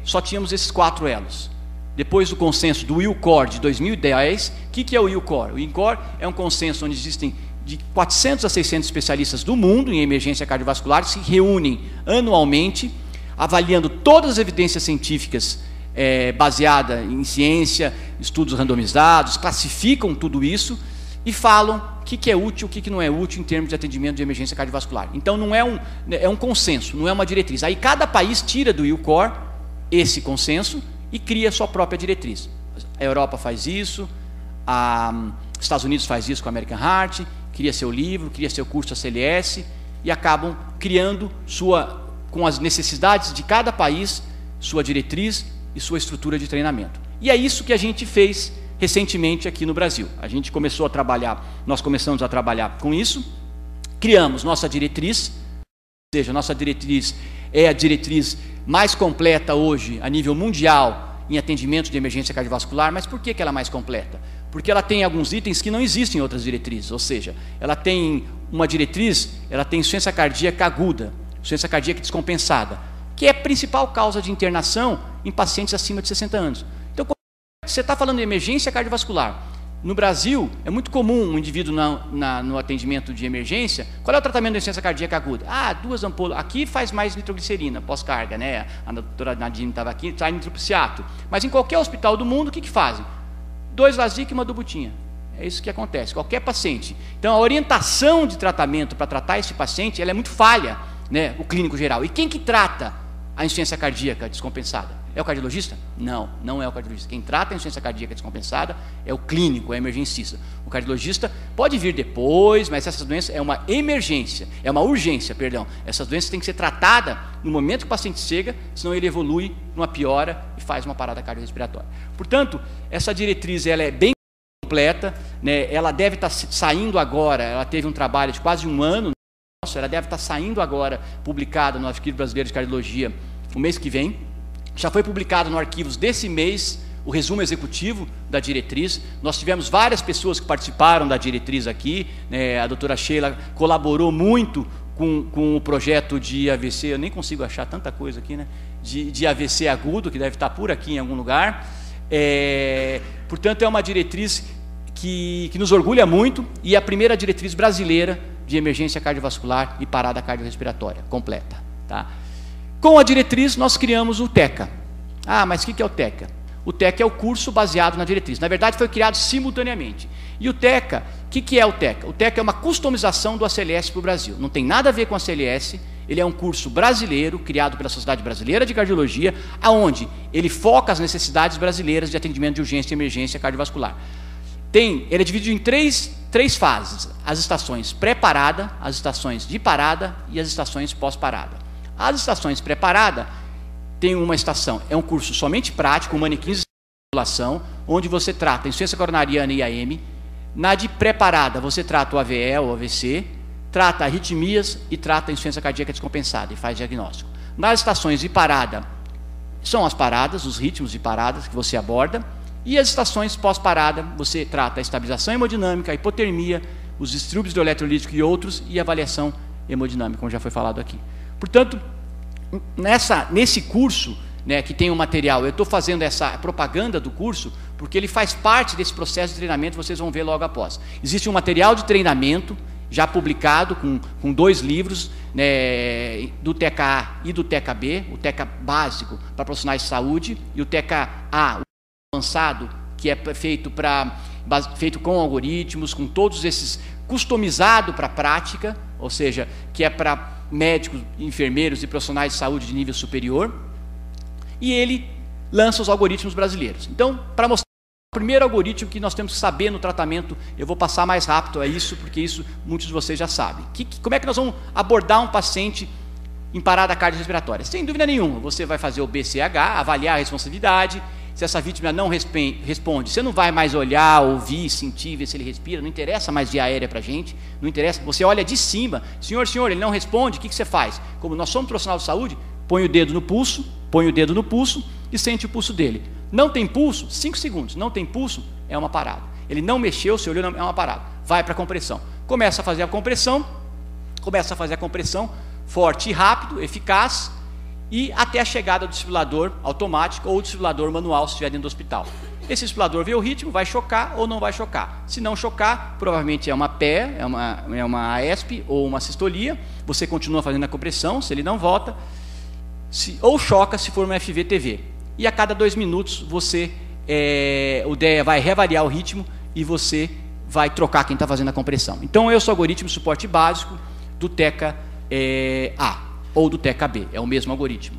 [SPEAKER 4] só tínhamos esses 4 elos. Depois do consenso do WILCOR de 2010, o que é o WILCOR? O WILCOR é um consenso onde existem de 400 a 600 especialistas do mundo em emergência cardiovascular que se reúnem anualmente, avaliando todas as evidências científicas baseadas em ciência, estudos randomizados, classificam tudo isso e falam o que é útil, o que não é útil em termos de atendimento de emergência cardiovascular. Então não é um consenso, não é uma diretriz. Aí cada país tira do WILCOR esse consenso e cria a sua própria diretriz. A Europa faz isso, os Estados Unidos faz isso com a American Heart, cria seu livro, cria seu curso da CLS e acabam criando com as necessidades de cada país, sua diretriz e sua estrutura de treinamento. E é isso que a gente fez recentemente aqui no Brasil. A gente começou a trabalhar, nós começamos a trabalhar com isso, criamos nossa diretriz, ou seja, nossa diretriz é a diretriz mais completa hoje a nível mundial em atendimento de emergência cardiovascular. Mas por que ela é mais completa? Porque ela tem alguns itens que não existem em outras diretrizes, ou seja, ela tem uma diretriz, ela tem insuficiência cardíaca aguda, insuficiência cardíaca descompensada, que é a principal causa de internação em pacientes acima de 60 anos. Então, quando você está falando de emergência cardiovascular, no Brasil, é muito comum um indivíduo no atendimento de emergência. Qual é o tratamento da insuficiência cardíaca aguda? 2 ampolas. Aqui faz mais nitroglicerina, pós-carga, né? A doutora Nadine estava aqui, traz nitropiciato. Mas em qualquer hospital do mundo, o que fazem? 2 Lasix e uma Dubutinha. É isso que acontece, qualquer paciente. Então, a orientação de tratamento para tratar esse paciente, ela é muito falha, né? O clínico geral. E quem que trata a insuficiência cardíaca descompensada? É o cardiologista? Não, não é o cardiologista. Quem trata a insuficiência cardíaca descompensada é o clínico, é o emergencista. O cardiologista pode vir depois, mas essas doenças é uma emergência, é uma urgência, perdão. Essas doenças têm que ser tratadas no momento que o paciente chega, senão ele evolui numa piora e faz uma parada cardiorrespiratória. Portanto, essa diretriz ela é bem completa, né? Ela deve estar saindo agora, ela teve um trabalho de quase 1 ano, ela deve estar saindo agora, publicada no Arquivo Brasileiro de Cardiologia, o mês que vem. Já foi publicado no Arquivos desse mês o resumo executivo da diretriz. Nós tivemos várias pessoas que participaram da diretriz aqui, né? A doutora Sheila colaborou muito com o projeto de AVC, eu nem consigo achar tanta coisa aqui, né? De AVC agudo, que deve estar por aqui em algum lugar. Portanto, é uma diretriz que nos orgulha muito e é a primeira diretriz brasileira de emergência cardiovascular e parada cardiorrespiratória completa, tá? Com a diretriz, nós criamos o TECA. Mas o que é o TECA? O TECA é o curso baseado na diretriz. Na verdade, foi criado simultaneamente. E o TECA, o que é o TECA? O TECA é uma customização do ACLS para o Brasil. Não tem nada a ver com a ACLS. Ele é um curso brasileiro, criado pela Sociedade Brasileira de Cardiologia, onde ele foca as necessidades brasileiras de atendimento de urgência e emergência cardiovascular. Ele é dividido em três 3 fases: as estações pré-parada, as estações de parada e as estações pós-parada. As estações pré-parada tem uma estação, é um curso somente prático, manequins de circulação, onde você trata insuficiência coronariana e IAM. Na de pré-parada você trata o AVE ou AVC, trata arritmias e trata a insuficiência cardíaca descompensada e faz diagnóstico. Nas estações de parada são as paradas, os ritmos de paradas que você aborda, e as estações pós-parada você trata a estabilização hemodinâmica, a hipotermia, os distúrbios do eletrolítico e outros, e a avaliação hemodinâmica, como já foi falado aqui. Portanto, nesse curso, né, que tem um material, eu estou fazendo essa propaganda do curso, porque ele faz parte desse processo de treinamento, vocês vão ver logo após. Existe um material de treinamento, já publicado, com 2 livros, né, do TECA-A e do TECA-B, o TECA básico para profissionais de saúde, e o TECA-A, o avançado, que é feito com algoritmos, com todos esses, customizado para a prática, ou seja, que é para médicos, enfermeiros e profissionais de saúde de nível superior, e ele lança os algoritmos brasileiros. Então, para mostrar o primeiro algoritmo que nós temos que saber no tratamento, eu vou passar mais rápido a isso, porque isso muitos de vocês já sabem. Como é que nós vamos abordar um paciente em parada cardiorrespiratória? Sem dúvida nenhuma, você vai fazer o BCH, avaliar a responsividade. Se essa vítima não responde, você não vai mais olhar, ouvir, sentir, ver se ele respira, não interessa mais via aérea para a gente, não interessa, você olha de cima, senhor, ele não responde, o que você faz? Como nós somos profissional de saúde, põe o dedo no pulso e sente o pulso dele. Não tem pulso, 5 segundos, não tem pulso, é uma parada. Ele não mexeu, você olhou, é uma parada. Vai para a compressão. Começa a fazer a compressão forte e rápido, eficaz, e até a chegada do desfibrilador automático ou desfibrilador manual, se estiver dentro do hospital. Esse desfibrilador vê o ritmo, vai chocar ou não vai chocar. Se não chocar, provavelmente é uma PE, é uma AESP ou uma sistolia, você continua fazendo a compressão, se ele não volta, ou choca se for uma FVTV. E a cada 2 minutos, o DEA vai reavaliar o ritmo e você vai trocar quem está fazendo a compressão. Então, esse é o algoritmo de suporte básico do TECA-A. Ou do TECA-B, é o mesmo algoritmo.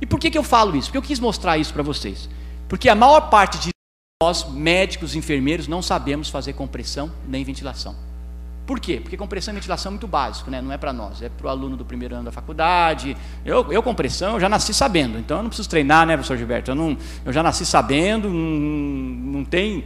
[SPEAKER 4] E por que eu falo isso? Porque eu quis mostrar isso para vocês. Porque a maior parte de nós, médicos, enfermeiros, não sabemos fazer compressão nem ventilação. Por quê? Porque compressão e ventilação é muito básico, né? Não é para nós, é para o aluno do primeiro ano da faculdade. Eu compressão, eu já nasci sabendo, então eu não preciso treinar, né, professor Gilberto? Eu já nasci sabendo, não tem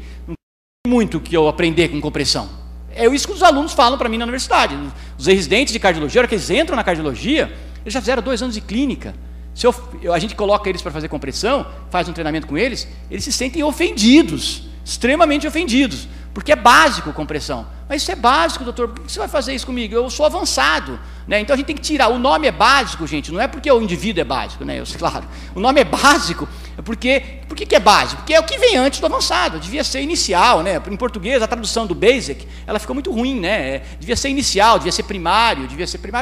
[SPEAKER 4] muito que eu aprender com compressão. É isso que os alunos falam para mim na universidade. Os residentes de cardiologia, a hora que eles entram na cardiologia, eles já fizeram 2 anos de clínica. Se a gente coloca eles para fazer compressão, faz um treinamento com eles, eles se sentem ofendidos, extremamente ofendidos, porque é básico compressão. Mas isso é básico, doutor, por que você vai fazer isso comigo? Eu sou avançado, né? Então a gente tem que tirar, o nome é básico, gente, não é porque o indivíduo é básico, né? Claro, o nome é básico, por que é básico? Porque é o que vem antes do avançado, devia ser inicial, né? Em português, a tradução do basic, ela ficou muito ruim, né? Devia ser inicial, devia ser primário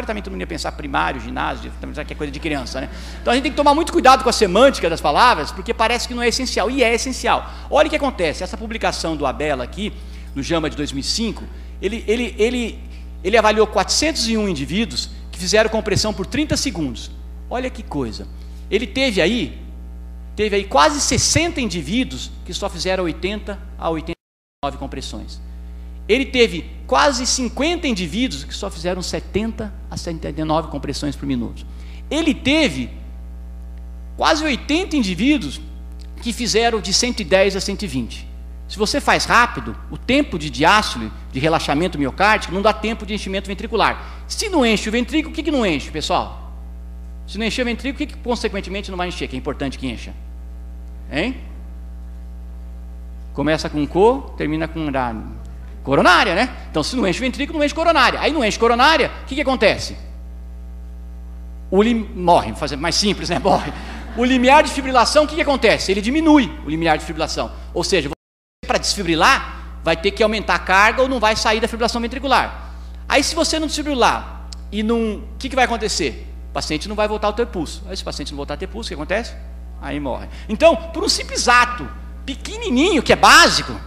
[SPEAKER 4] também, todo mundo ia pensar primário, ginásio, que é coisa de criança, né? Então a gente tem que tomar muito cuidado com a semântica das palavras, porque parece que não é essencial, e é essencial. Olha o que acontece, essa publicação do Abela aqui, no JAMA de 2005, ele avaliou 401 indivíduos que fizeram compressão por 30 segundos. Olha que coisa. Ele teve aí quase 60 indivíduos que só fizeram 80 a 89 compressões. Ele teve quase 50 indivíduos que só fizeram 70 a 79 compressões por minuto. Ele teve quase 80 indivíduos que fizeram de 110 a 120. Se você faz rápido, o tempo de diástole, de relaxamento miocárdico, não dá tempo de enchimento ventricular. Se não enche o ventrículo, o que não enche, pessoal? Se não encher o ventrículo, o que consequentemente não vai encher, que é importante que encha? Hein? Começa com termina com coronária, né? Então, se não enche o ventrículo, não enche coronária. Aí não enche coronária, o que acontece? Morre, vou fazer mais simples, né? Morre. O limiar de fibrilação, o que acontece? Ele diminui o limiar de fibrilação. Ou seja, para desfibrilar, vai ter que aumentar a carga ou não vai sair da fibrilação ventricular. Aí, se você não desfibrilar, o que vai acontecer? O paciente não vai voltar a ter pulso. Aí, se o paciente não voltar a ter pulso, o que acontece? Aí morre. Então, por um simples ato pequenininho, que é básico,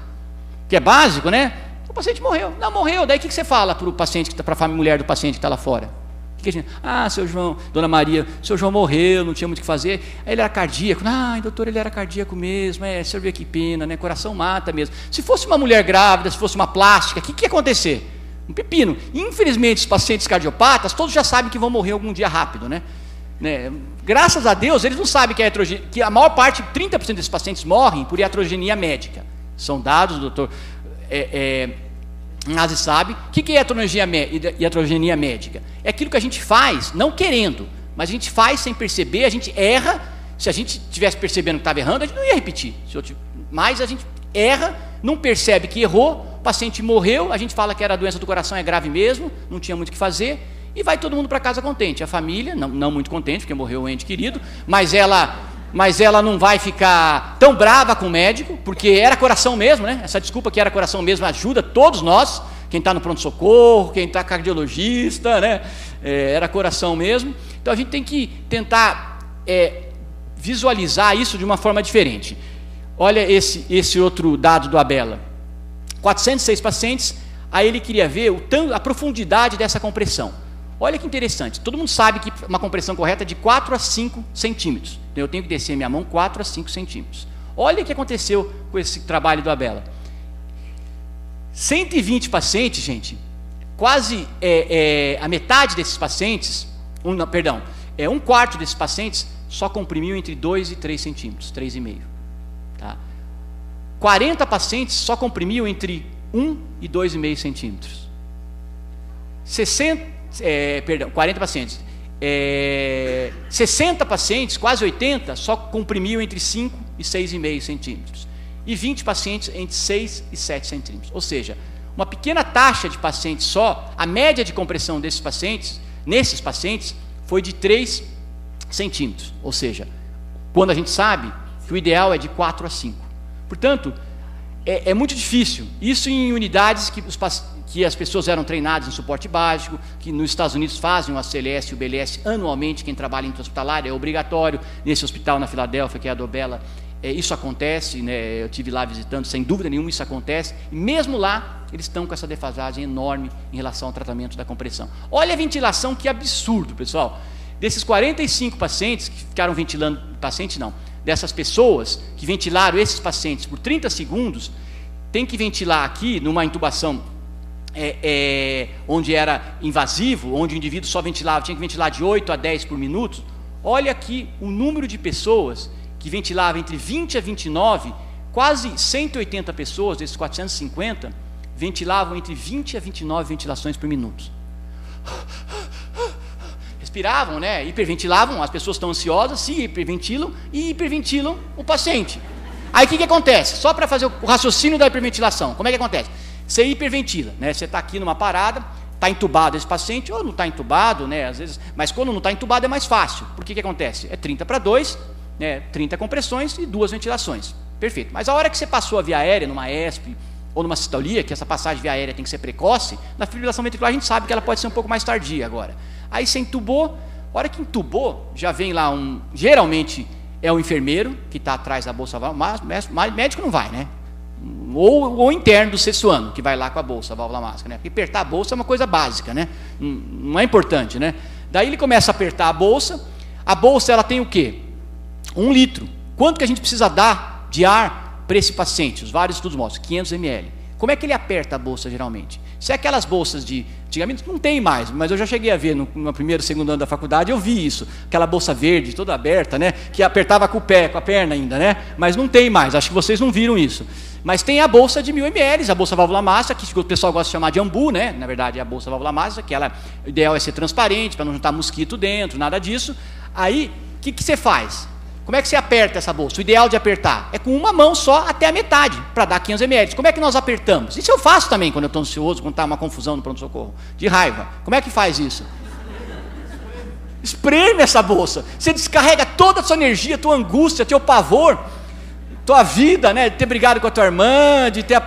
[SPEAKER 4] né? O paciente morreu. Não morreu. Daí o que você fala para o paciente, para a mulher do paciente que está lá fora? O que a gente... Ah, seu João, dona Maria, seu João morreu, não tinha muito o que fazer. Aí ele era cardíaco. Ah, doutor, ele era cardíaco mesmo. Você vê que pena, né? Coração mata mesmo. Se fosse uma mulher grávida, se fosse uma plástica, o que ia acontecer? Um pepino. Infelizmente, os pacientes cardiopatas, todos já sabem que vão morrer algum dia rápido, né? Graças a Deus, eles não sabem que a maior parte, 30% desses pacientes morrem por iatrogenia médica. São dados, doutor Nazi sabe. O que é iatrogenia médica? É aquilo que a gente faz, não querendo, mas a gente faz sem perceber, a gente erra. Se a gente estivesse percebendo que estava errando, a gente não ia repetir. Mas a gente erra, não percebe que errou, o paciente morreu, a gente fala que era a doença do coração, é grave mesmo, não tinha muito o que fazer, e vai todo mundo para casa contente. A família, não muito contente, porque morreu um ente querido, mas ela não vai ficar tão brava com o médico, porque era coração mesmo, né? Essa desculpa que era coração mesmo ajuda todos nós, quem está no pronto-socorro, quem está cardiologista, né? Era coração mesmo. Então a gente tem que tentar visualizar isso de uma forma diferente. Olha esse outro dado do Abela. 406 pacientes, aí ele queria ver a profundidade dessa compressão. Olha que interessante, todo mundo sabe que uma compressão correta é de 4 a 5 centímetros. Então eu tenho que descer minha mão 4 a 5 centímetros. Olha o que aconteceu com esse trabalho do Abela. 120 pacientes, gente, quase a metade desses pacientes, um quarto desses pacientes só comprimiu entre 2 e 3 centímetros, 3,5. Tá? 40 pacientes só comprimiu entre 1 e 2,5 centímetros. 40 pacientes. 60 pacientes, quase 80, só comprimiu entre 5 e 6,5 centímetros. E 20 pacientes entre 6 e 7 centímetros. Ou seja, uma pequena taxa de pacientes só, a média de compressão nesses pacientes, foi de 3 centímetros. Ou seja, quando a gente sabe que o ideal é de 4 a 5. Portanto, é muito difícil. Isso em unidades que as pessoas eram treinadas em suporte básico, que nos Estados Unidos fazem o ACLS e o BLS anualmente, quem trabalha em intra-hospitalar é obrigatório. Nesse hospital na Filadélfia, que é a do Abela, isso acontece, né? Eu estive lá visitando, sem dúvida nenhuma isso acontece, e mesmo lá eles estão com essa defasagem enorme em relação ao tratamento da compressão. Olha a ventilação, que absurdo, pessoal. Desses 45 pacientes que ficaram ventilando, dessas pessoas que ventilaram esses pacientes por 30 segundos, tem que ventilar aqui numa intubação onde era invasivo, onde o indivíduo só ventilava, tinha que ventilar de 8 a 10 por minuto. Olha aqui o número de pessoas que ventilavam entre 20 a 29, quase 180 pessoas desses 450 ventilavam entre 20 a 29 ventilações por minuto. Respiravam, né? Hiperventilavam, as pessoas estão ansiosas, se hiperventilam e hiperventilam o paciente. Aí o que acontece? Só para fazer o raciocínio da hiperventilação, como é que acontece? Você hiperventila, né? Você está aqui numa parada, está entubado esse paciente, ou não está entubado, né? Às vezes, mas quando não está entubado é mais fácil. Por que acontece? É 30 para 2, né? 30 compressões e 2 ventilações. Perfeito. Mas a hora que você passou a via aérea, numa ESP ou numa sistolia, que essa passagem via aérea tem que ser precoce, na fibrilação ventricular a gente sabe que ela pode ser um pouco mais tardia agora. Aí você entubou, a hora que entubou, já vem lá geralmente é o enfermeiro que está atrás da bolsa, mas médico não vai, né? Ou interno do sexto ano, que vai lá com a bolsa, a válvula máscara, né? Porque apertar a bolsa é uma coisa básica, né? Não é importante, né? Daí ele começa a apertar a bolsa ela tem o quê? 1 litro. Quanto que a gente precisa dar de ar para esse paciente? Os vários estudos mostram, 500 ml. Como é que ele aperta a bolsa geralmente? Se é aquelas bolsas antigamente não tem mais, mas eu já cheguei a ver no primeiro, segundo ano da faculdade, eu vi isso, aquela bolsa verde toda aberta, né, que apertava com o pé, com a perna ainda, né, mas não tem mais, acho que vocês não viram isso. Mas tem a bolsa de 1000 ml, a bolsa válvula massa, que o pessoal gosta de chamar de ambu, né, na verdade é a bolsa válvula massa, que o ideal é ser transparente, para não juntar mosquito dentro, nada disso. Aí, o que você faz? Como é que você aperta essa bolsa? O ideal de apertar é com uma mão só até a metade, para dar 500 ml. Como é que nós apertamos? Isso eu faço também quando eu estou ansioso, quando está uma confusão no pronto-socorro, de raiva. Como é que faz isso? Espreme essa bolsa. Você descarrega toda a sua energia, tua angústia, teu pavor, tua vida, né? De ter brigado com a tua irmã, de ter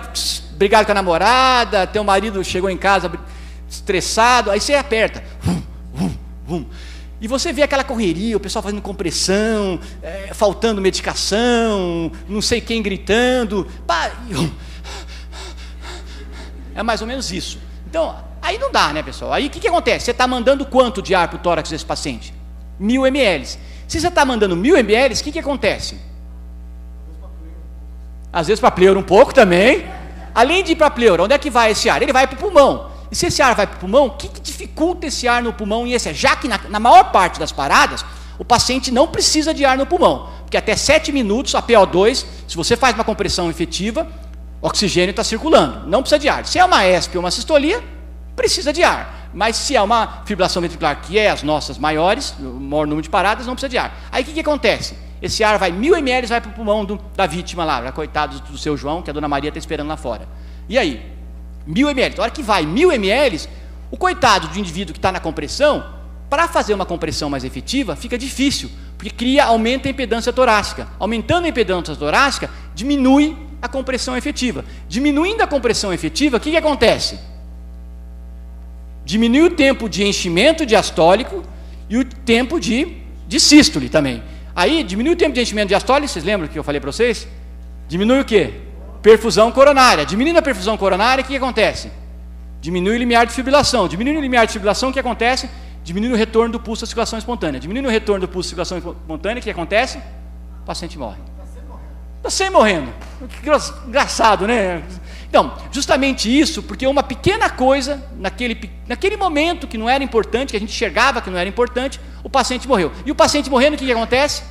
[SPEAKER 4] brigado com a namorada, teu marido chegou em casa estressado, aí você aperta. E você vê aquela correria, o pessoal fazendo compressão, faltando medicação, não sei quem gritando. É mais ou menos isso. Então, aí não dá, né, pessoal? Aí o que acontece? Você está mandando quanto de ar para o tórax desse paciente? 1000 ml. Se você está mandando 1000 ml, o que acontece? Às vezes para a pleura um pouco também. Além de ir para a pleura, onde é que vai esse ar? Ele vai para o pulmão. E se esse ar vai para o pulmão, o que dificulta esse ar no pulmão e esse ar? Já que na maior parte das paradas, o paciente não precisa de ar no pulmão. Porque até 7 minutos, a PO2, se você faz uma compressão efetiva, o oxigênio está circulando, não precisa de ar. Se é uma ESP ou uma sistolia, precisa de ar. Mas se é uma fibrilação ventricular, que é as nossas maiores, o maior número de paradas, não precisa de ar. Aí o que acontece? Esse ar vai, 1000 ml, vai para o pulmão da vítima lá, coitado do seu João, que a dona Maria está esperando lá fora. E aí? 1000 ml. Na hora que vai 1000 ml, o coitado do indivíduo que está na compressão, para fazer uma compressão mais efetiva, fica difícil, porque aumenta a impedância torácica. Aumentando a impedância torácica, diminui a compressão efetiva. Diminuindo a compressão efetiva, o que acontece? Diminui o tempo de enchimento diastólico e o tempo de sístole também. Aí, diminui o tempo de enchimento diastólico, vocês lembram que eu falei para vocês? Diminui o quê? Perfusão coronária. Diminuindo a perfusão coronária, o que acontece? Diminui o limiar de fibrilação. Diminuindo o limiar de fibrilação, o que acontece? Diminui o retorno do pulso à circulação espontânea. Diminuindo o retorno do pulso à circulação espontânea, o que acontece? O paciente morre. Está sempre morrendo. Que engraçado, né? Então, justamente isso, porque uma pequena coisa, naquele momento que não era importante, que a gente enxergava que não era importante, o paciente morreu. E o paciente morrendo, o que acontece?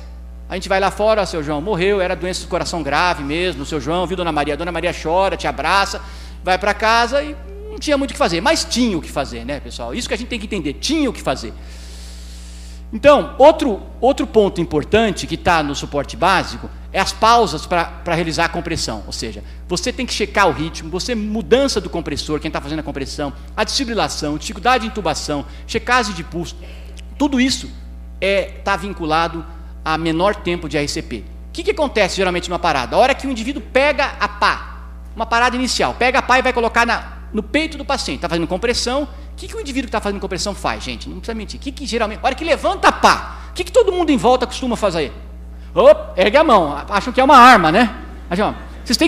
[SPEAKER 4] A gente vai lá fora, ó, seu João morreu, era doença do coração grave mesmo, o seu João viu Dona Maria chora, te abraça, vai para casa e não tinha muito o que fazer, mas tinha o que fazer, né, pessoal? Isso que a gente tem que entender, tinha o que fazer. Então, outro ponto importante que está no suporte básico é as pausas para realizar a compressão, ou seja, você tem que checar o ritmo, mudança do compressor, quem está fazendo a compressão, a desfibrilação, dificuldade de intubação, checagem de pulso, tudo isso está vinculado a menor tempo de RCP. O que acontece geralmente numa parada? A hora que o indivíduo pega a pá, uma parada inicial, pega a pá e vai colocar no peito do paciente, está fazendo compressão, o que o indivíduo que está fazendo compressão faz, gente? Não precisa mentir. O que geralmente, a hora que levanta a pá, o que todo mundo em volta costuma fazer? Ergue a mão, acham que é uma arma, né?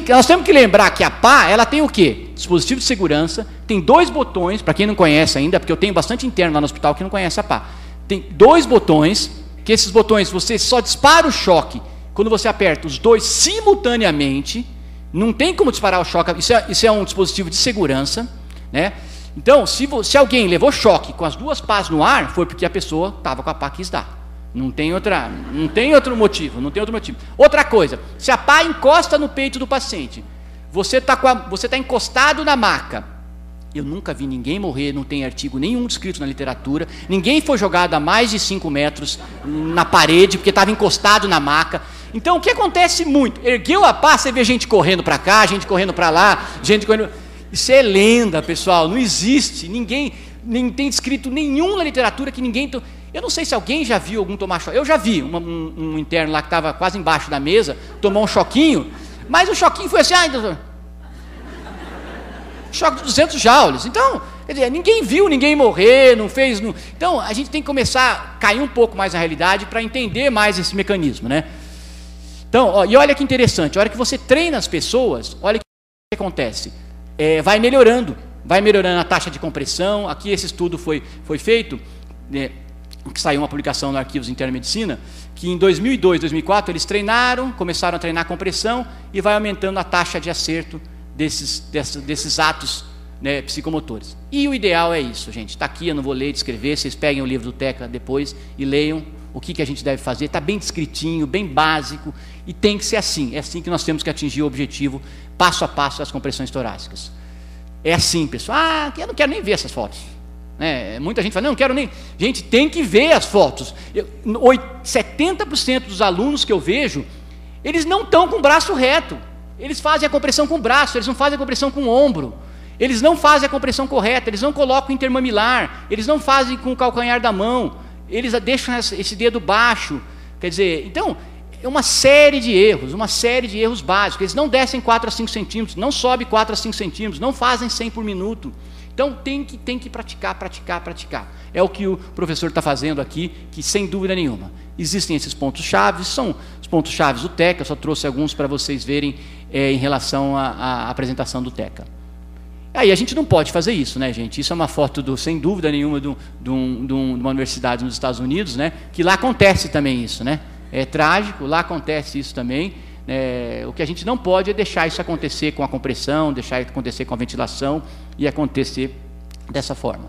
[SPEAKER 4] Nós temos que lembrar que a pá, ela tem o quê? Dispositivo de segurança, tem 2 botões, para quem não conhece ainda, porque eu tenho bastante interno lá no hospital que não conhece a pá. Tem 2 botões, que esses botões você só dispara o choque quando você aperta os 2 simultaneamente, não tem como disparar o choque, isso é um dispositivo de segurança, né? Então, se alguém levou choque com as 2 pás no ar, foi porque a pessoa estava com a pá que quis dar. Não tem outro motivo. Outra coisa, se a pá encosta no peito do paciente, você está encostado na maca. Eu nunca vi ninguém morrer, não tem artigo nenhum descrito na literatura, ninguém foi jogado a mais de 5 metros na parede, porque estava encostado na maca. Então, o que acontece muito? Ergueu a pá, você vê gente correndo para cá, gente correndo para lá, gente correndo... Isso é lenda, pessoal, não existe, nem tem descrito nenhum na literatura que ninguém... Eu não sei se alguém já viu algum tomar choque. Eu já vi um interno lá que estava quase embaixo da mesa, tomou um choquinho, mas o choquinho foi assim, doutor, choque de 200 joules. Então, quer dizer, ninguém viu ninguém morrer, não fez... Então, a gente tem que começar a cair um pouco mais na realidade para entender mais esse mecanismo, né? Então, e olha que interessante, a hora que você treina as pessoas, olha o que acontece. Vai melhorando a taxa de compressão. Aqui esse estudo foi feito, que saiu uma publicação no Arquivos Internos de Medicina, que em 2002, 2004, eles começaram a treinar a compressão e vai aumentando a taxa de acerto desses atos, né, psicomotores. E o ideal é isso, gente. Está aqui, eu não vou ler e descrever, vocês peguem o livro do Teca depois e leiam o que a gente deve fazer. Está bem descritinho, bem básico, e tem que ser assim. É assim que nós temos que atingir o objetivo, passo a passo, das compressões torácicas. É assim, pessoal. Eu não quero nem ver essas fotos. Muita gente fala, não quero nem... Gente, tem que ver as fotos. 70% dos alunos que eu vejo, eles não estão com o braço reto. Eles fazem a compressão com o braço, eles não fazem a compressão com o ombro. Eles não fazem a compressão correta, eles não colocam o intermamilar, eles não fazem com o calcanhar da mão, eles deixam esse dedo baixo. Quer dizer, então, é uma série de erros básicos. Eles não descem 4 a 5 centímetros, não sobem 4 a 5 centímetros, não fazem 100 por minuto. Então, tem que praticar. É o que o professor está fazendo aqui, que sem dúvida nenhuma. Existem esses pontos-chave, são os pontos-chave do Teca, eu só trouxe alguns para vocês verem em relação à apresentação do Teca. Aí a gente não pode fazer isso, né, gente? Isso é uma foto, sem dúvida nenhuma, de uma universidade nos Estados Unidos, né? Que lá acontece também isso, né? É trágico, lá acontece isso também. O que a gente não pode é deixar isso acontecer com a compressão, deixar isso acontecer com a ventilação e acontecer dessa forma.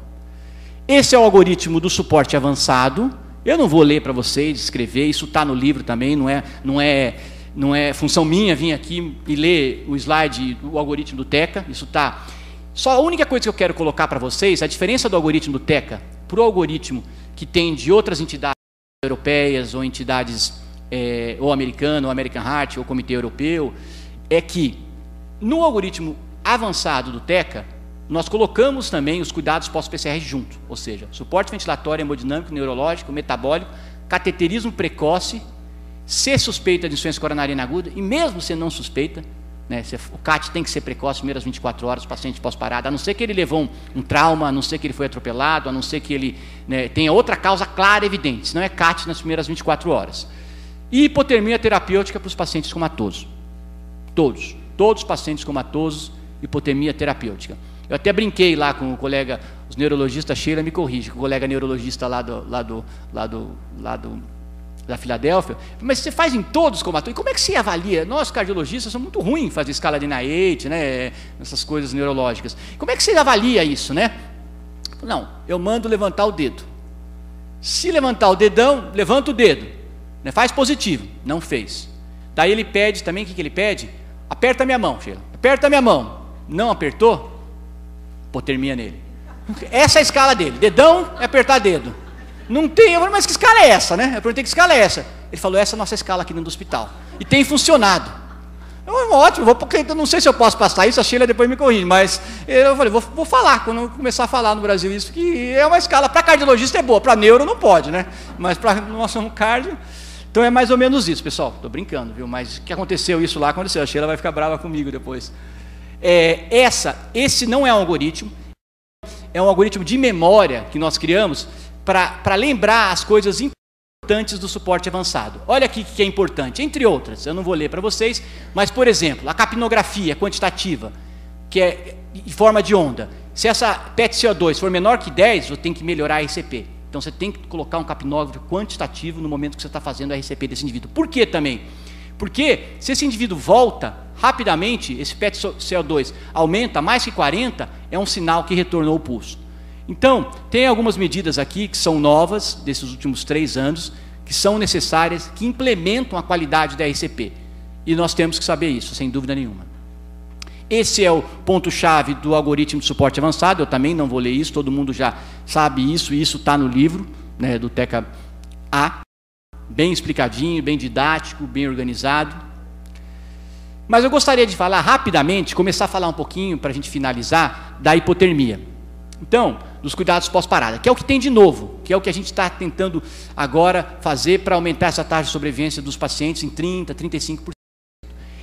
[SPEAKER 4] Esse é o algoritmo do suporte avançado. Eu não vou ler para vocês, escrever, isso está no livro também, não é função minha vir aqui e ler o slide, o algoritmo do TECA, isso está... Só a única coisa que eu quero colocar para vocês, a diferença do algoritmo do TECA para o algoritmo que tem de outras entidades europeias ou entidades ou americana, ou American Heart, ou Comitê Europeu, é que no algoritmo avançado do TECA, nós colocamos também os cuidados pós-PCR junto, ou seja, suporte ventilatório, hemodinâmico, neurológico, metabólico, cateterismo precoce, se suspeita de insuficiência coronariana aguda, e mesmo se não suspeita, né, o CAT tem que ser precoce, primeiras 24 horas, paciente pós-parada, a não ser que ele levou um trauma, a não ser que ele foi atropelado, a não ser que ele, né, tenha outra causa clara e evidente, senão é CAT nas primeiras 24 horas. E hipotermia terapêutica para os pacientes comatosos. Todos os pacientes comatosos, hipotermia terapêutica. Eu até brinquei lá com o colega, os neurologistas, Sheila me corrige, com o colega neurologista da Filadélfia, mas você faz em todos os comatosos, e como é que você avalia? Nós, cardiologistas, somos muito ruins em fazer escala de NIH, né, essas coisas neurológicas. Como é que você avalia isso, né? Não, eu mando levantar o dedo. Se levantar o dedão, levanta o dedo, né, faz positivo, não fez. Daí ele pede também, o que ele pede? Aperta a minha mão, Sheila, aperta a minha mão. Não apertou? Hipotermia nele. Essa é a escala dele, dedão é apertar dedo. Não tem, eu falei, mas que escala é essa, né? Eu perguntei, que escala é essa? Ele falou, essa é a nossa escala aqui dentro do hospital. E tem funcionado. Eu, ótimo, porque eu não sei se eu posso passar isso, a Sheila depois me corrige, mas eu falei, vou falar, quando eu começar a falar no Brasil isso, que é uma escala, para cardiologista é boa, para neuro não pode, né? Mas para nós somos cardio, então é mais ou menos isso, pessoal. Estou brincando, viu? Mas o que aconteceu isso lá, aconteceu. A Sheila vai ficar brava comigo depois. Esse não é um algoritmo, é um algoritmo de memória que nós criamos para lembrar as coisas importantes do suporte avançado. Olha aqui o que é importante, entre outras, eu não vou ler para vocês, mas, por exemplo, a capnografia quantitativa, que é em forma de onda. Se essa PET-CO2 for menor que 10, você tem que melhorar a RCP. Então, você tem que colocar um capnógrafo quantitativo no momento que você está fazendo a RCP desse indivíduo. Por que também? Porque se esse indivíduo volta rapidamente, esse PET-CO2 aumenta mais que 40, é um sinal que retornou o pulso. Então, tem algumas medidas aqui que são novas, desses últimos 3 anos, que são necessárias, que implementam a qualidade da RCP. E nós temos que saber isso, sem dúvida nenhuma. Esse é o ponto-chave do algoritmo de suporte avançado, eu também não vou ler isso, todo mundo já sabe isso, e isso está no livro, né, do TECA A, bem explicadinho, bem didático, bem organizado. Mas eu gostaria de falar rapidamente, começar a falar um pouquinho, para a gente finalizar, da hipotermia. Então, dos cuidados pós-parada, que é o que tem de novo, que é o que a gente está tentando agora fazer para aumentar essa taxa de sobrevivência dos pacientes em 30%, 35%.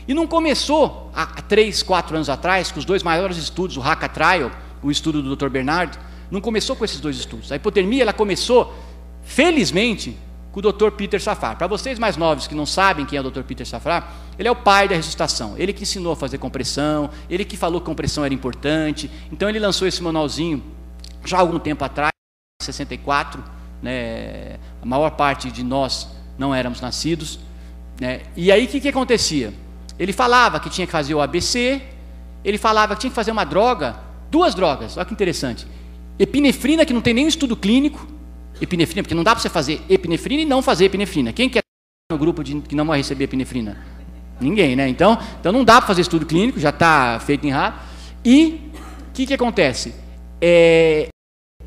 [SPEAKER 4] E não começou há 3, 4 anos atrás, com os 2 maiores estudos, o HACA Trial, o estudo do Dr. Bernard, não começou com esses 2 estudos. A hipotermia, ela começou, felizmente, com o Dr. Peter Safar. Para vocês mais novos que não sabem quem é o Dr. Peter Safar, ele é o pai da ressuscitação. Ele que ensinou a fazer compressão, ele que falou que compressão era importante. Então ele lançou esse manualzinho já há algum tempo atrás, em 64. Né? A maior parte de nós não éramos nascidos. Né? E aí o que acontecia? Ele falava que tinha que fazer o ABC, ele falava que tinha que fazer uma droga, 2 drogas, olha que interessante. Epinefrina, que não tem nenhum estudo clínico, epinefrina, porque não dá para você fazer epinefrina e não fazer epinefrina. Quem quer no grupo que não vai receber epinefrina? Ninguém, né? Então não dá para fazer estudo clínico, já está feito em rato. E o que acontece?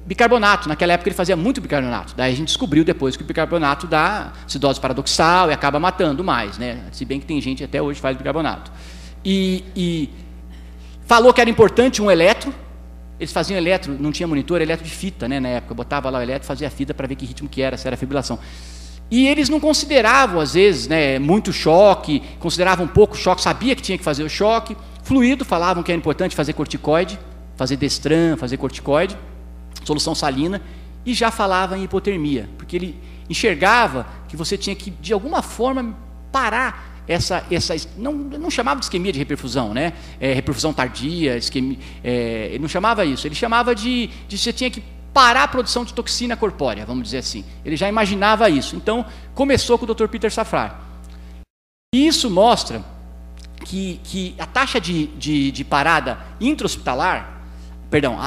[SPEAKER 4] Bicarbonato, naquela época ele fazia muito bicarbonato. Daí a gente descobriu depois que o bicarbonato dá acidose paradoxal e acaba matando mais, né? Se bem que tem gente até hoje que faz bicarbonato. E falou que era importante um eletro. Eles faziam eletro, não tinha monitor, eletro de fita, né, na época. Botava lá o eletro, fazia a fita para ver que ritmo que era, se era fibrilação. E eles não consideravam, às vezes, né, muito choque, consideravam pouco choque, sabia que tinha que fazer o choque. Fluido, falavam que era importante fazer corticoide, fazer destran, fazer corticoide, solução salina, e já falava em hipotermia, porque ele enxergava que você tinha que, de alguma forma, parar não chamava de isquemia de reperfusão, né? Reperfusão tardia, isquemia, ele não chamava isso, ele chamava de você tinha que parar a produção de toxina corpórea, vamos dizer assim. Ele já imaginava isso. Então, começou com o Dr. Peter Safrar. E isso mostra que a taxa de parada intra-hospitalar, perdão,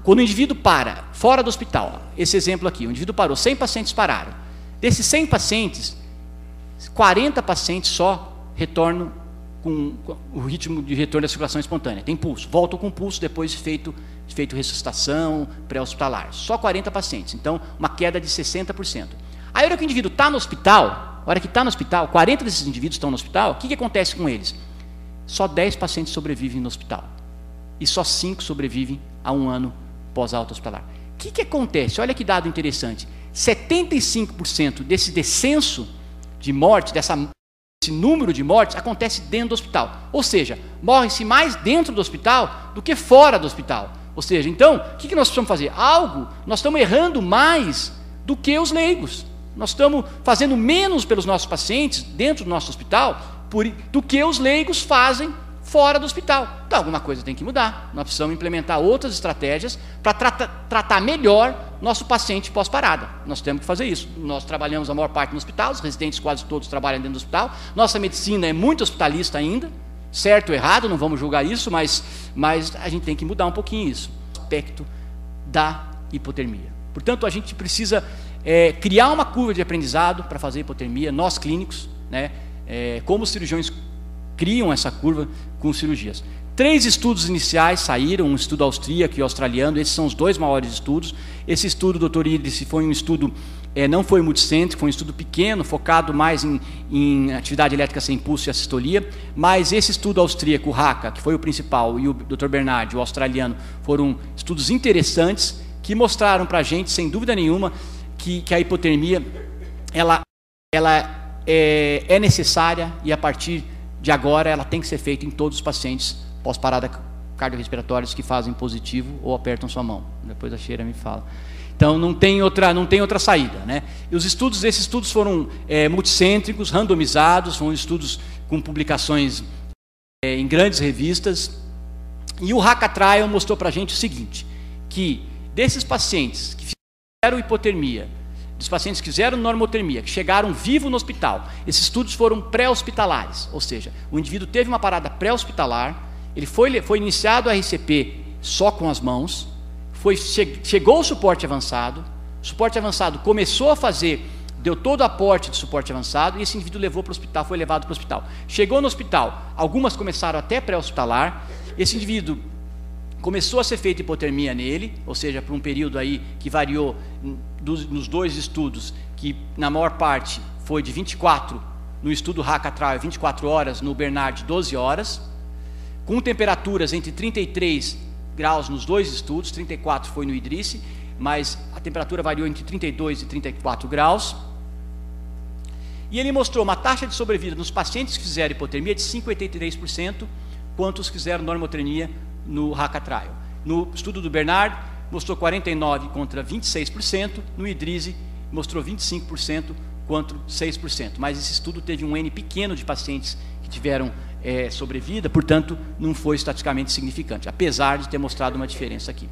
[SPEAKER 4] quando o indivíduo para fora do hospital, esse exemplo aqui, o indivíduo parou, 100 pacientes pararam. Desses 100 pacientes, 40 pacientes só retornam com o ritmo de retorno da circulação espontânea. Tem pulso, voltam com pulso depois de feito ressuscitação pré-hospitalar. Só 40 pacientes, então uma queda de 60%. Aí a hora que o indivíduo está no hospital, 40 desses indivíduos estão no hospital, o que acontece com eles? Só 10 pacientes sobrevivem no hospital. E só 5 sobrevivem a 1 ano pós-alta hospitalar. O que acontece? Olha que dado interessante. 75% desse descenso de morte, desse número de mortes, acontece dentro do hospital. Ou seja, morre-se mais dentro do hospital do que fora do hospital. Ou seja, então, o que nós precisamos fazer? Nós estamos errando mais do que os leigos. Nós estamos fazendo menos pelos nossos pacientes dentro do nosso hospital do que os leigos fazem fora do hospital. Então, alguma coisa tem que mudar. Nós precisamos implementar outras estratégias para tratar melhor nosso paciente pós-parada. Nós temos que fazer isso. Nós trabalhamos a maior parte no hospital, os residentes quase todos trabalham dentro do hospital. Nossa medicina é muito hospitalista ainda, certo ou errado, não vamos julgar isso, mas a gente tem que mudar um pouquinho isso. O aspecto da hipotermia. Portanto, a gente precisa criar uma curva de aprendizado para fazer hipotermia, nós clínicos, né? Como os cirurgiões criam essa curva com cirurgias. 3 estudos iniciais saíram, um estudo austríaco e australiano, esses são os 2 maiores estudos. Esse estudo, doutor Idris, foi um estudo, não foi multicêntrico, foi um estudo pequeno, focado mais em atividade elétrica sem pulso e assistolia, mas esse estudo austríaco, o RACA, que foi o principal, e o Dr. Bernardi, o australiano, foram estudos interessantes, que mostraram para a gente, sem dúvida nenhuma, que a hipotermia ela é necessária e a partir de agora ela tem que ser feita em todos os pacientes pós-parada cardiorrespiratórios que fazem positivo ou apertam sua mão. Depois a Sheila me fala. Então não tem outra saída, né? E esses estudos foram multicêntricos, randomizados, foram estudos com publicações em grandes revistas. E o RACA Trial mostrou para a gente o seguinte, que desses pacientes que fizeram hipotermia, dos pacientes que fizeram normotermia, que chegaram vivos no hospital, esses estudos foram pré-hospitalares, ou seja, o indivíduo teve uma parada pré-hospitalar, ele foi iniciado a RCP só com as mãos, chegou o suporte avançado começou a fazer, deu todo o aporte de suporte avançado, e esse indivíduo foi levado para o hospital. Chegou no hospital, algumas começaram até pré-hospitalar, esse indivíduo começou a ser feita hipotermia nele, ou seja, por um período aí que variou nos 2 estudos, que na maior parte foi de 24, no estudo RACA Trial, 24 horas, no Bernard, 12 horas, com temperaturas entre 33 graus nos 2 estudos, 34 foi no Idris, mas a temperatura variou entre 32 e 34 graus, e ele mostrou uma taxa de sobrevida nos pacientes que fizeram hipotermia de 5,83%, quanto os que fizeram normotermia no RACA Trial. No estudo do Bernard, mostrou 49% contra 26%, no Idris mostrou 25% contra 6%, mas esse estudo teve um N pequeno de pacientes que tiveram sobrevida, portanto, não foi estatisticamente significante, apesar de ter mostrado uma diferença aqui.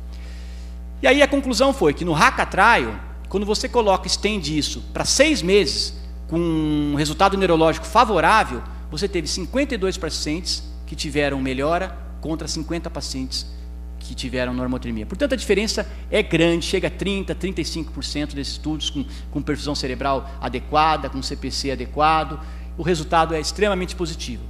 [SPEAKER 4] E aí a conclusão foi que no RACA Trial, quando você estende isso para 6 meses, com um resultado neurológico favorável, você teve 52 pacientes que tiveram melhora contra 50 pacientes que tiveram normotermia. Portanto, a diferença é grande, chega a 30%, 35% desses estudos com perfusão cerebral adequada, com CPC adequado, o resultado é extremamente positivo.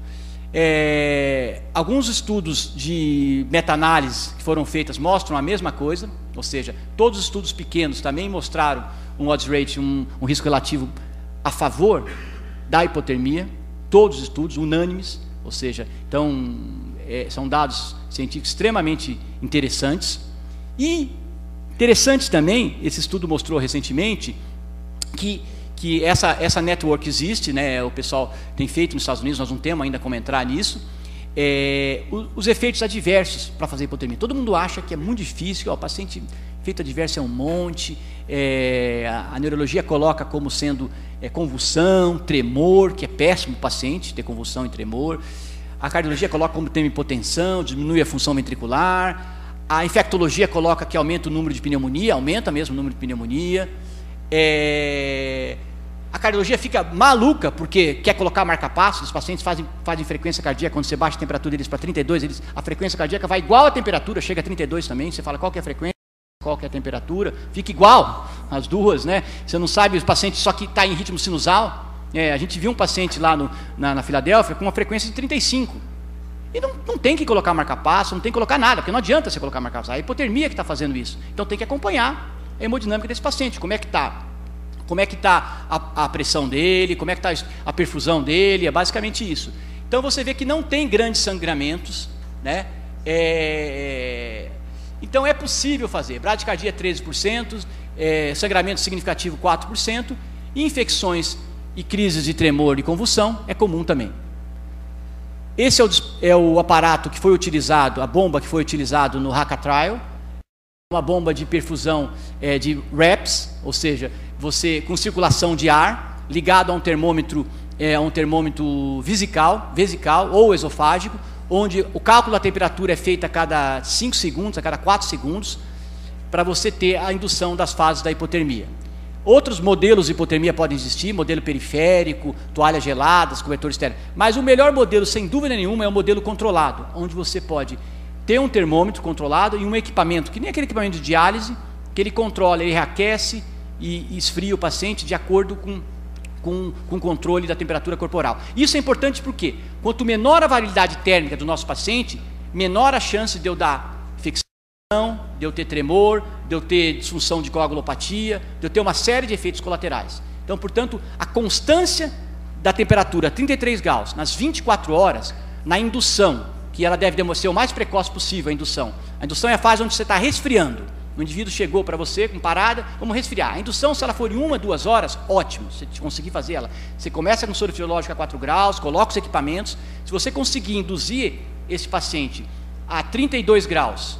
[SPEAKER 4] Alguns estudos de meta-análise que foram feitas mostram a mesma coisa, ou seja, todos os estudos pequenos também mostraram um odds ratio, um risco relativo a favor da hipotermia, todos os estudos unânimes, ou seja, então são dados científicos extremamente interessantes. E interessante também, esse estudo mostrou recentemente que essa network existe, né? O pessoal tem feito nos Estados Unidos, nós não temos ainda como entrar nisso, Os efeitos adversos para fazer hipotermia. Todo mundo acha que é muito difícil, o paciente efeito adverso é um monte, a neurologia coloca como sendo convulsão, tremor, que é péssimo o paciente ter convulsão e tremor. A cardiologia coloca como tem hipotensão, diminui a função ventricular. A infectologia coloca que aumenta o número de pneumonia, aumenta mesmo o número de pneumonia. A cardiologia fica maluca porque quer colocar marca-passo. Os pacientes fazem frequência cardíaca, quando você baixa a temperatura deles para 32, a frequência cardíaca vai igual à temperatura, chega a 32 também. Você fala qual que é a frequência, qual que é a temperatura, fica igual as duas, né? Você não sabe, os pacientes só que está em ritmo sinusal. A gente viu um paciente lá na Filadélfia com uma frequência de 35. E não tem que colocar marca-passo, não tem que colocar nada, porque não adianta você colocar marca-passo. A hipotermia que está fazendo isso. Então tem que acompanhar a hemodinâmica desse paciente, como é que está. Como é que está a pressão dele, como é que está a perfusão dele, é basicamente isso. Então você vê que não tem grandes sangramentos, né? Então é possível fazer. Bradicardia 13%, sangramento significativo 4%, e infecções e crises de tremor e convulsão é comum também. Esse é o aparato que foi utilizado, a bomba que foi utilizado no Haka Trial, uma bomba de perfusão de REPS, ou seja, você com circulação de ar, ligado a um termômetro vesical ou esofágico, onde o cálculo da temperatura é feito a cada 5 segundos, a cada 4 segundos, para você ter a indução das fases da hipotermia. Outros modelos de hipotermia podem existir, modelo periférico, toalhas geladas, cobertor estéreo, mas o melhor modelo, sem dúvida nenhuma, é o modelo controlado, onde você pode ter um termômetro controlado e um equipamento, que nem aquele equipamento de diálise, que ele controla, ele reaquece e esfria o paciente de acordo com o controle da temperatura corporal. Isso é importante porque quanto menor a variabilidade térmica do nosso paciente, menor a chance de eu dar infecção, de eu ter tremor, de eu ter disfunção de coagulopatia, de eu ter uma série de efeitos colaterais. Então, portanto, a constância da temperatura a 33 graus nas 24 horas, na indução, que ela deve ser o mais precoce possível, a indução. A indução é a fase onde você está resfriando. O indivíduo chegou para você com parada, vamos resfriar. A indução, se ela for em 1 a 2 horas, ótimo, se você conseguir fazer ela. Você começa com soro fisiológico a 4 graus, coloca os equipamentos. Se você conseguir induzir esse paciente a 32 graus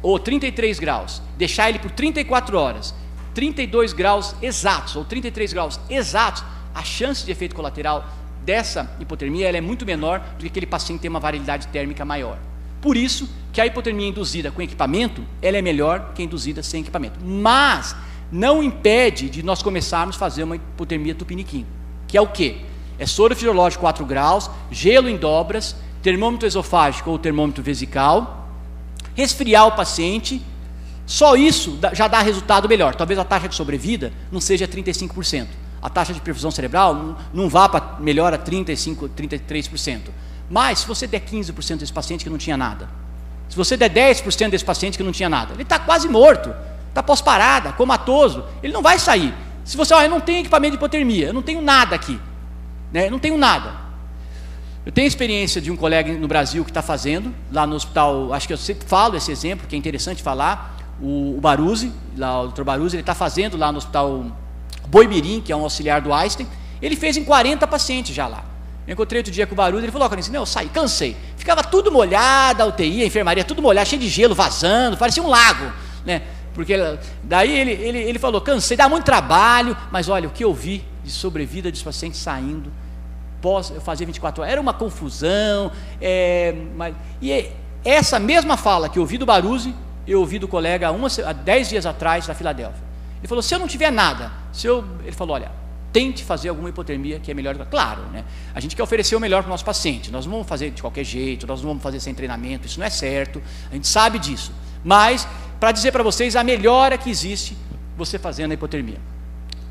[SPEAKER 4] ou 33 graus, deixar ele por 34 horas, 32 graus exatos ou 33 graus exatos, a chance de efeito colateral dessa hipotermia ela é muito menor do que aquele paciente ter uma variabilidade térmica maior. Por isso que a hipotermia induzida com equipamento, ela é melhor que a induzida sem equipamento. Mas não impede de nós começarmos a fazer uma hipotermia tupiniquim, que é o quê? É soro fisiológico 4 graus, gelo em dobras, termômetro esofágico ou termômetro vesical, resfriar o paciente, só isso já dá resultado melhor. Talvez a taxa de sobrevida não seja 35%. A taxa de perfusão cerebral não vá para melhor a 35%, 33%. Mas se você der 15% desse paciente que não tinha nada, se você der 10% desse paciente que não tinha nada, ele está quase morto, está pós-parada, comatoso, ele não vai sair. Se você, eu não tenho equipamento de hipotermia, eu não tenho nada aqui, né? Eu não tenho nada. Eu tenho experiência de um colega no Brasil que está fazendo, lá no hospital, acho que eu sempre falo esse exemplo, que é interessante falar, o Baruzzi, lá, o Dr. Baruzzi, ele está fazendo lá no hospital Boimirim, que é um auxiliar do Einstein, ele fez em 40 pacientes já lá. Eu encontrei outro dia com o Barulho, ele falou, Corinthians, eu saí, cansei. Ficava tudo molhado, a UTI, a enfermaria, tudo molhado, cheio de gelo, vazando, parecia um lago, né? Porque daí ele falou, cansei, dá muito trabalho, mas olha, o que eu vi de sobrevida dos pacientes saindo, eu fazia 24 horas, era uma confusão, essa mesma fala que eu ouvi do Baruzzi, eu ouvi do colega há 10 dias atrás da Filadélfia. Ele falou, se eu não tiver nada, ele falou, olha, tente fazer alguma hipotermia que é melhor. Claro, né? A gente quer oferecer o melhor para o nosso paciente. Nós não vamos fazer de qualquer jeito, nós não vamos fazer sem treinamento, isso não é certo, a gente sabe disso. Mas, para dizer para vocês, a melhora que existe você fazendo a hipotermia.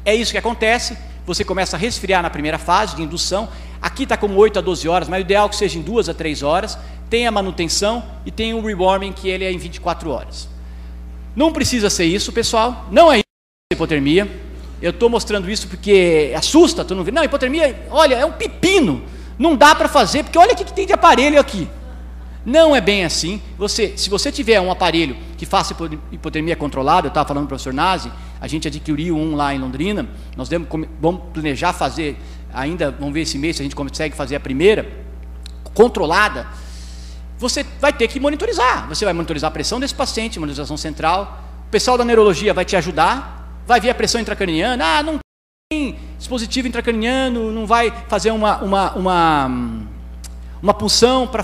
[SPEAKER 4] É isso que acontece, você começa a resfriar na primeira fase de indução, aqui está como 8 a 12 horas, mas o ideal é que seja em 2 a 3 horas, tem a manutenção e tem o rewarming, que ele é em 24 horas. Não precisa ser isso, pessoal, não é isso a hipotermia. Eu estou mostrando isso porque assusta, tu não vê? Não, hipotermia, olha, é um pepino, não dá para fazer, porque olha o que tem de aparelho aqui. Não é bem assim. Se você tiver um aparelho que faça hipotermia controlada, eu estava falando para o professor Nazi, a gente adquiriu um lá em Londrina, nós vamos planejar fazer, ainda, vamos ver esse mês se a gente consegue fazer a primeira, controlada, você vai ter que monitorizar. Você vai monitorizar a pressão desse paciente, monitorização central. O pessoal da neurologia vai te ajudar, vai ver a pressão intracraniana. Não tem dispositivo intracraniano, não vai fazer uma punção para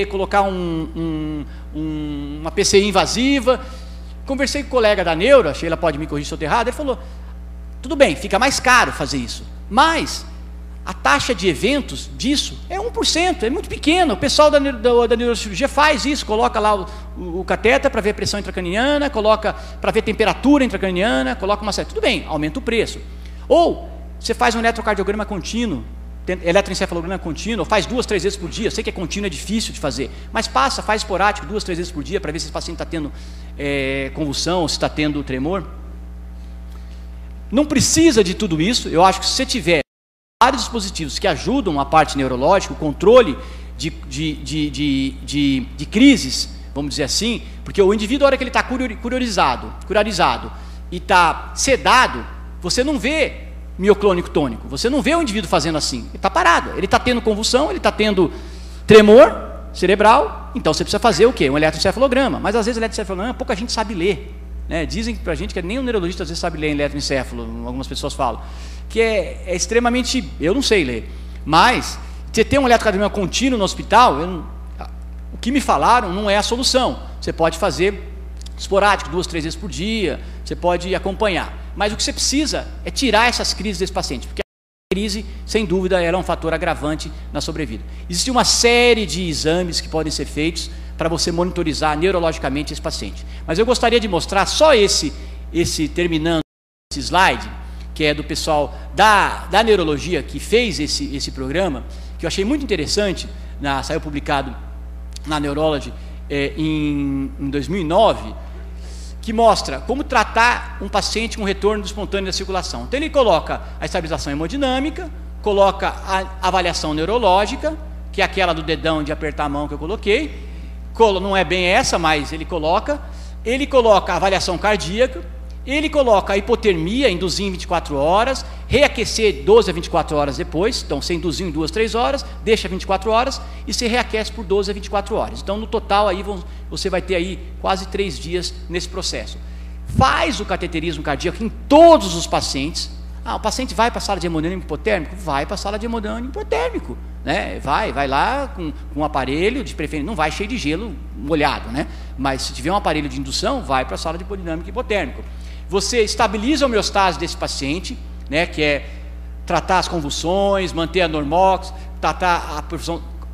[SPEAKER 4] colocar uma PCI invasiva. Conversei com o colega da neuro, a Sheila pode me corrigir se eu estou errado, ele falou, tudo bem, fica mais caro fazer isso, mas a taxa de eventos disso é 1%, é muito pequeno. O pessoal da neurocirurgia faz isso, coloca lá o catéter para ver a pressão intracraniana, coloca para ver a temperatura intracraniana, coloca uma série. Tudo bem, aumenta o preço. Ou você faz um eletrocardiograma contínuo, eletroencefalograma contínuo, faz 2, 3 vezes por dia. Sei que é contínuo, é difícil de fazer, mas faz esporádico 2, 3 vezes por dia para ver se esse paciente está tendo convulsão ou se está tendo tremor. Não precisa de tudo isso. Eu acho que se você tiver vários dispositivos que ajudam a parte neurológica, o controle de crises, vamos dizer assim, porque o indivíduo, a hora que ele está curarizado e está sedado, você não vê mioclônico tônico, você não vê o indivíduo fazendo assim, ele está parado, ele está tendo convulsão, ele está tendo tremor cerebral, então você precisa fazer o quê? Um eletroencefalograma, mas às vezes o eletroencefalograma pouca gente sabe ler, né? Dizem pra gente que nem o neurologista às vezes sabe ler em eletroencefalo, algumas pessoas falam, que é extremamente, eu não sei ler, mas você ter um eletrocardiograma contínuo no hospital, o que me falaram não é a solução. Você pode fazer esporádico, 2, 3 vezes por dia, você pode acompanhar, mas o que você precisa é tirar essas crises desse paciente, porque a crise, sem dúvida, ela é um fator agravante na sobrevida. Existe uma série de exames que podem ser feitos para você monitorizar neurologicamente esse paciente, mas eu gostaria de mostrar só esse terminando esse slide, que é do pessoal da neurologia que fez esse programa, que eu achei muito interessante, saiu publicado na Neurology em 2009, que mostra como tratar um paciente com retorno espontâneo da circulação. Então ele coloca a estabilização hemodinâmica, coloca a avaliação neurológica, que é aquela do dedão de apertar a mão que eu coloquei, não é bem essa, mas ele coloca a avaliação cardíaca, ele coloca a hipotermia, induzir em 24 horas, reaquecer 12 a 24 horas depois, então você induziu em 2, 3 horas, deixa 24 horas e você reaquece por 12 a 24 horas. Então no total aí você vai ter aí quase 3 dias nesse processo. Faz o cateterismo cardíaco em todos os pacientes. O paciente vai para a sala de hemodinâmico hipotérmico? Vai para a sala de hemodinâmico hipotérmico, né? Vai lá com um aparelho, de preferência, não vai cheio de gelo molhado, né? Mas se tiver um aparelho de indução, vai para a sala de hemodinâmico hipotérmico. Você estabiliza a homeostase desse paciente, né, que é tratar as convulsões, manter a normox,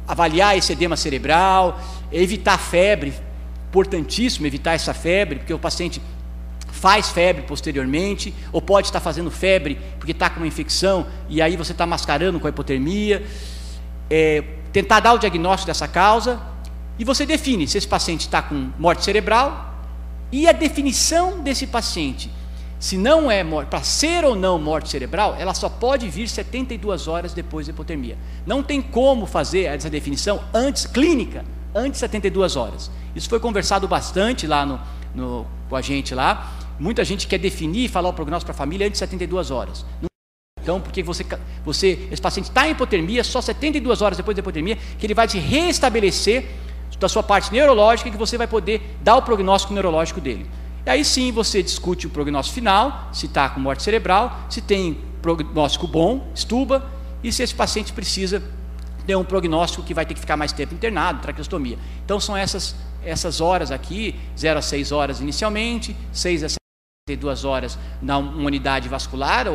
[SPEAKER 4] avaliar esse edema cerebral, evitar febre, importantíssimo evitar essa febre, porque o paciente faz febre posteriormente, ou pode estar fazendo febre porque está com uma infecção, e aí você está mascarando com a hipotermia, tentar dar o diagnóstico dessa causa, e você define se esse paciente está com morte cerebral, e a definição desse paciente, se não é morte, para ser ou não morte cerebral, ela só pode vir 72 horas depois da hipotermia. Não tem como fazer essa definição clínica, antes de 72 horas. Isso foi conversado bastante lá com a gente lá. Muita gente quer definir e falar o prognóstico para a família antes de 72 horas. Então, porque esse paciente está em hipotermia, só 72 horas depois da hipotermia, que ele vai se restabelecer da sua parte neurológica, que você vai poder dar o prognóstico neurológico dele. E aí sim você discute o prognóstico final, se está com morte cerebral, se tem prognóstico bom, estuba, e se esse paciente precisa ter um prognóstico que vai ter que ficar mais tempo internado, traqueostomia. Então são essas horas aqui, 0 a 6 horas inicialmente, 6 a 72 horas na unidade vascular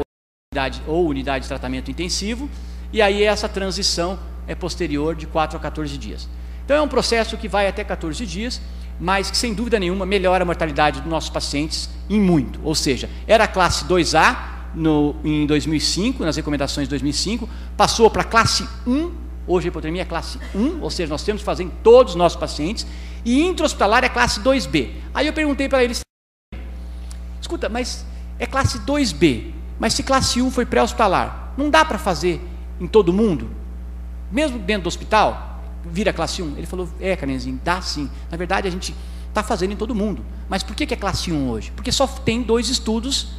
[SPEAKER 4] ou unidade de tratamento intensivo, e aí essa transição é posterior de 4 a 14 dias. Então é um processo que vai até 14 dias, mas que sem dúvida nenhuma melhora a mortalidade dos nossos pacientes em muito. Ou seja, era a classe 2A em 2005, nas recomendações de 2005, passou para a classe 1, hoje a hipotermia é classe 1, ou seja, nós temos que fazer em todos os nossos pacientes, e intra-hospitalar é classe 2B. Aí eu perguntei para eles, escuta, mas é classe 2B, mas se classe 1 foi pré-hospitalar, não dá para fazer em todo mundo? Mesmo dentro do hospital? Vira classe 1? Ele falou, Canenzinho, dá sim. Na verdade, a gente está fazendo em todo mundo. Mas por que é classe 1 hoje? Porque só tem 2 estudos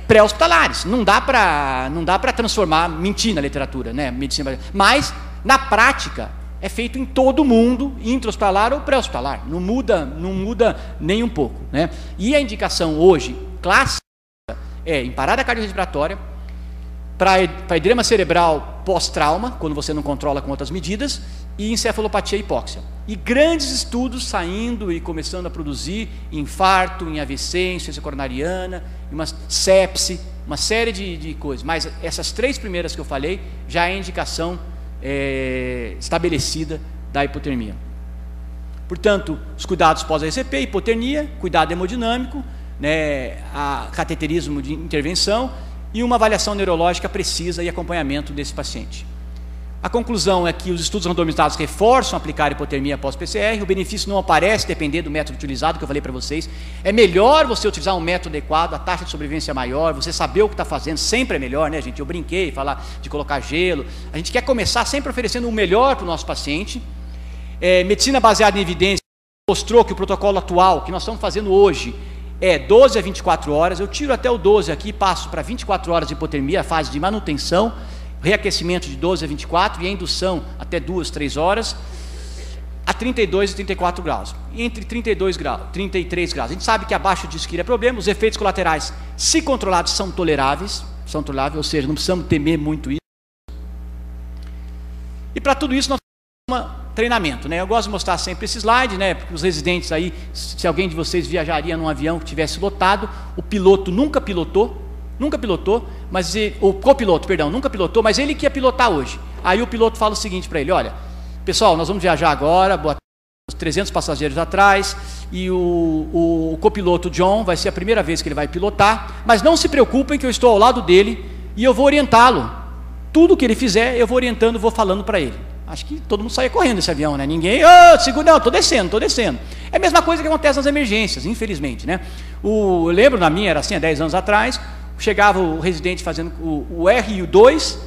[SPEAKER 4] pré-hospitalares. Não dá para transformar, mentir na literatura, né? Medicina. Mas Na prática, é feito em todo mundo, intra-hospitalar ou pré-hospitalar. Não muda nem um pouco, né? E a indicação hoje, clássica, é em parada cardiorrespiratória, para edema cerebral pós-trauma, quando você não controla com outras medidas, e encefalopatia e hipóxia. E grandes estudos saindo e começando a produzir infarto, em AVC, insuficiência coronariana, uma sepse, uma série de coisas. Mas essas 3 primeiras que eu falei, já é indicação estabelecida da hipotermia. Portanto, os cuidados pós-RCP, hipotermia, cuidado hemodinâmico, né, cateterismo de intervenção e uma avaliação neurológica precisa e acompanhamento desse paciente. A conclusão é que os estudos randomizados reforçam aplicar hipotermia após PCR, o benefício não aparece dependendo do método utilizado, que eu falei para vocês. É melhor você utilizar um método adequado, a taxa de sobrevivência é maior, você saber o que está fazendo, sempre é melhor, né, gente? Eu brinquei, falar de colocar gelo. A gente quer começar sempre oferecendo o melhor para o nosso paciente. Medicina baseada em evidência mostrou que o protocolo atual, que nós estamos fazendo hoje, é 12 a 24 horas, eu tiro até o 12 aqui, passo para 24 horas de hipotermia, a fase de manutenção, reaquecimento de 12 a 24 e a indução até 2, 3 horas, a 32 e 34 graus. Entre 32 graus, 33 graus. A gente sabe que abaixo disso é problema, os efeitos colaterais, se controlados, são toleráveis, ou seja, não precisamos temer muito isso. E para tudo isso nós temos um treinamento, né? Eu gosto de mostrar sempre esse slide, né? Porque os residentes aí, se alguém de vocês viajaria num avião que tivesse lotado, o piloto nunca pilotou, mas o copiloto, perdão, nunca pilotou, mas ele que ia pilotar hoje. Aí o piloto fala o seguinte para ele: olha, pessoal, nós vamos viajar agora, boa tarde, 300 passageiros atrás, e o copiloto John vai ser a primeira vez que ele vai pilotar, mas não se preocupem que eu estou ao lado dele e eu vou orientá-lo. Tudo que ele fizer, eu vou orientando, vou falando para ele. Acho que todo mundo saia correndo desse avião, né? Ninguém, segura, não, estou descendo. É a mesma coisa que acontece nas emergências, infelizmente, né? Eu lembro, na minha, era assim, há 10 anos atrás, chegava o residente fazendo o R2,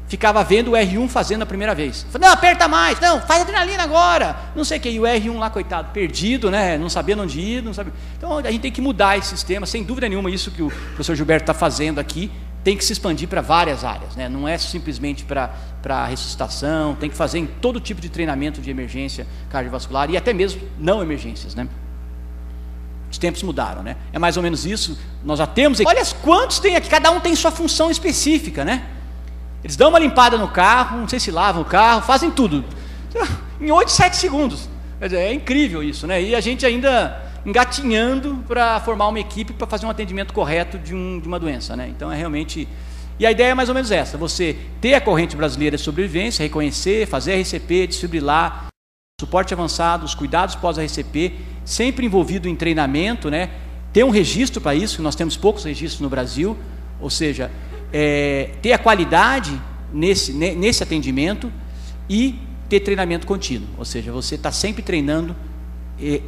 [SPEAKER 4] ficava vendo o R1 fazendo a primeira vez. Falei, não, aperta mais, não, faz adrenalina agora, não sei o que. E o R1 lá, coitado, perdido, né? Não sabia onde ir, não sabia. Então a gente tem que mudar esse sistema, sem dúvida nenhuma, isso que o professor Gilberto está fazendo aqui, tem que se expandir para várias áreas, né? Não é simplesmente para ressuscitação, tem que fazer em todo tipo de treinamento de emergência cardiovascular e até mesmo não emergências, né? Os tempos mudaram, né? É mais ou menos isso. Nós já temos. Olha quantos tem aqui, cada um tem sua função específica, né? Eles dão uma limpada no carro, não sei se lavam o carro, fazem tudo em 8, 7 segundos. Quer dizer, é incrível isso, né? E a gente ainda engatinhando para formar uma equipe para fazer um atendimento correto de uma doença, né? Então é realmente. E a ideia é mais ou menos essa: você ter a corrente brasileira de sobrevivência, reconhecer, fazer RCP, desfibrilar, suporte avançado, os cuidados pós-RCP, sempre envolvido em treinamento, né? Ter um registro para isso, nós temos poucos registros no Brasil, ou seja, ter a qualidade nesse atendimento e ter treinamento contínuo, ou seja, você está sempre treinando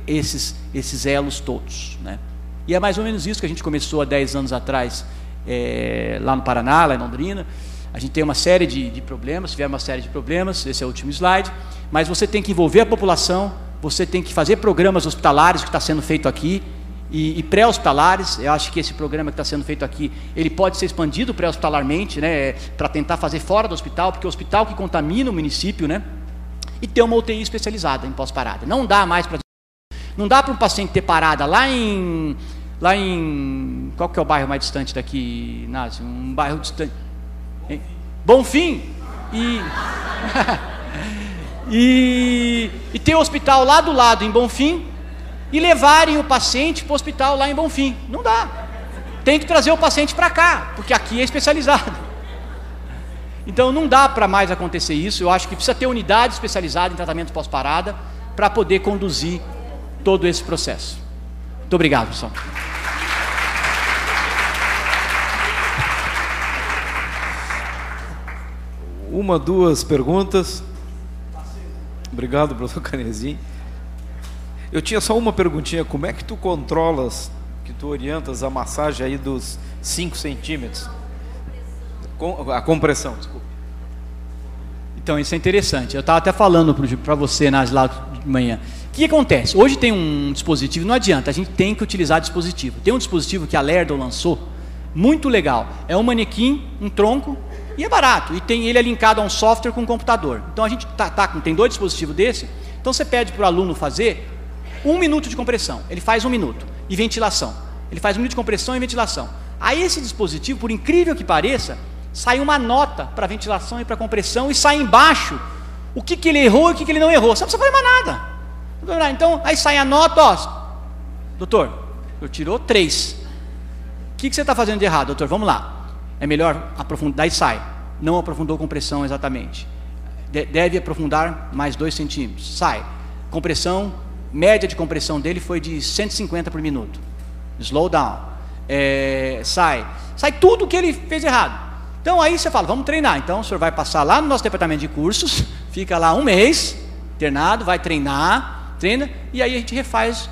[SPEAKER 4] esses elos todos, né? E é mais ou menos isso que a gente começou há 10 anos atrás, lá no Paraná, lá em Londrina. A gente tem uma série de problemas, tivemos uma série de problemas, esse é o último slide, mas você tem que envolver a população, você tem que fazer programas hospitalares, que está sendo feito aqui, e pré-hospitalares. Eu acho que esse programa que está sendo feito aqui, ele pode ser expandido pré-hospitalarmente, né, para tentar fazer fora do hospital, porque é o hospital que contamina o município, né, e ter uma UTI especializada em pós-parada. Não dá mais para... Não dá para um paciente ter parada lá em... Qual que é o bairro mais distante daqui, Inácio? Um bairro distante... Bonfim. E ter o hospital lá do lado em Bonfim e levarem o paciente para o hospital lá em Bonfim. Não dá. Tem que trazer o paciente para cá, porque aqui é especializado. Então não dá para mais acontecer isso. Eu acho que precisa ter unidade especializada em tratamento pós-parada para poder conduzir todo esse processo. Muito obrigado, pessoal.
[SPEAKER 1] Uma, duas perguntas. Obrigado, professor Canezinho. Eu tinha só uma perguntinha: como é que tu controlas, que tu orientas a massagem aí dos 5 centímetros? A compressão, desculpa.
[SPEAKER 4] Então, isso é interessante. Eu estava até falando para você lá de manhã. O que acontece? Hoje tem um dispositivo, não adianta, a gente tem que utilizar dispositivo. Tem um dispositivo que a Lerdo lançou, muito legal. É um manequim, um tronco, E é barato, e tem ele linkado a um software com um computador. Então a gente tem 2 dispositivos desse, então você pede para o aluno fazer 1 minuto de compressão, ele faz 1 minuto, e ventilação. Ele faz 1 minuto de compressão e ventilação. Aí esse dispositivo, por incrível que pareça, sai uma nota para ventilação e para compressão, e sai embaixo o que ele errou e o que ele não errou. Você não precisa fazer mais nada. Então, aí sai a nota, ó, doutor, eu tirou 3. O que você está fazendo de errado, doutor? Vamos lá. É melhor aprofundar, daí sai. Não aprofundou compressão exatamente. Deve aprofundar mais 2 centímetros. Sai. Compressão, média de compressão dele foi de 150 por minuto. Slow down. Sai tudo o que ele fez errado. Então aí você fala, vamos treinar. Então o senhor vai passar lá no nosso departamento de cursos, fica lá 1 mês, internado, vai treinar, treina, e aí a gente refaz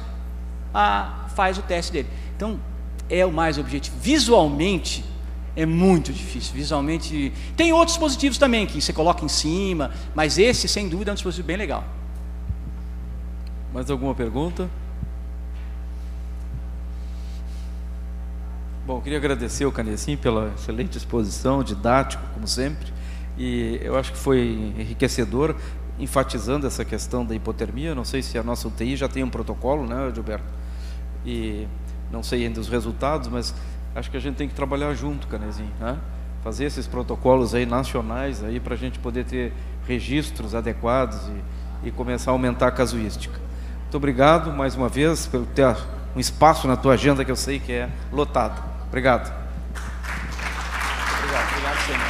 [SPEAKER 4] faz o teste dele. Então é o mais objetivo. Visualmente é muito difícil. Visualmente tem outros dispositivos também que você coloca em cima, mas esse sem dúvida é um dispositivo bem legal.
[SPEAKER 1] Mais alguma pergunta? Bom, queria agradecer ao Canecim pela excelente exposição, didático, como sempre, e eu acho que foi enriquecedor, enfatizando essa questão da hipotermia. Não sei se a nossa UTI já tem um protocolo, né, Gilberto? E não sei ainda os resultados, mas acho que a gente tem que trabalhar junto, Canecim, né? Fazer esses protocolos aí nacionais aí para a gente poder ter registros adequados e começar a aumentar a casuística. Muito obrigado mais uma vez por ter um espaço na tua agenda que eu sei que é lotado. Obrigado.
[SPEAKER 4] Obrigado, senhor.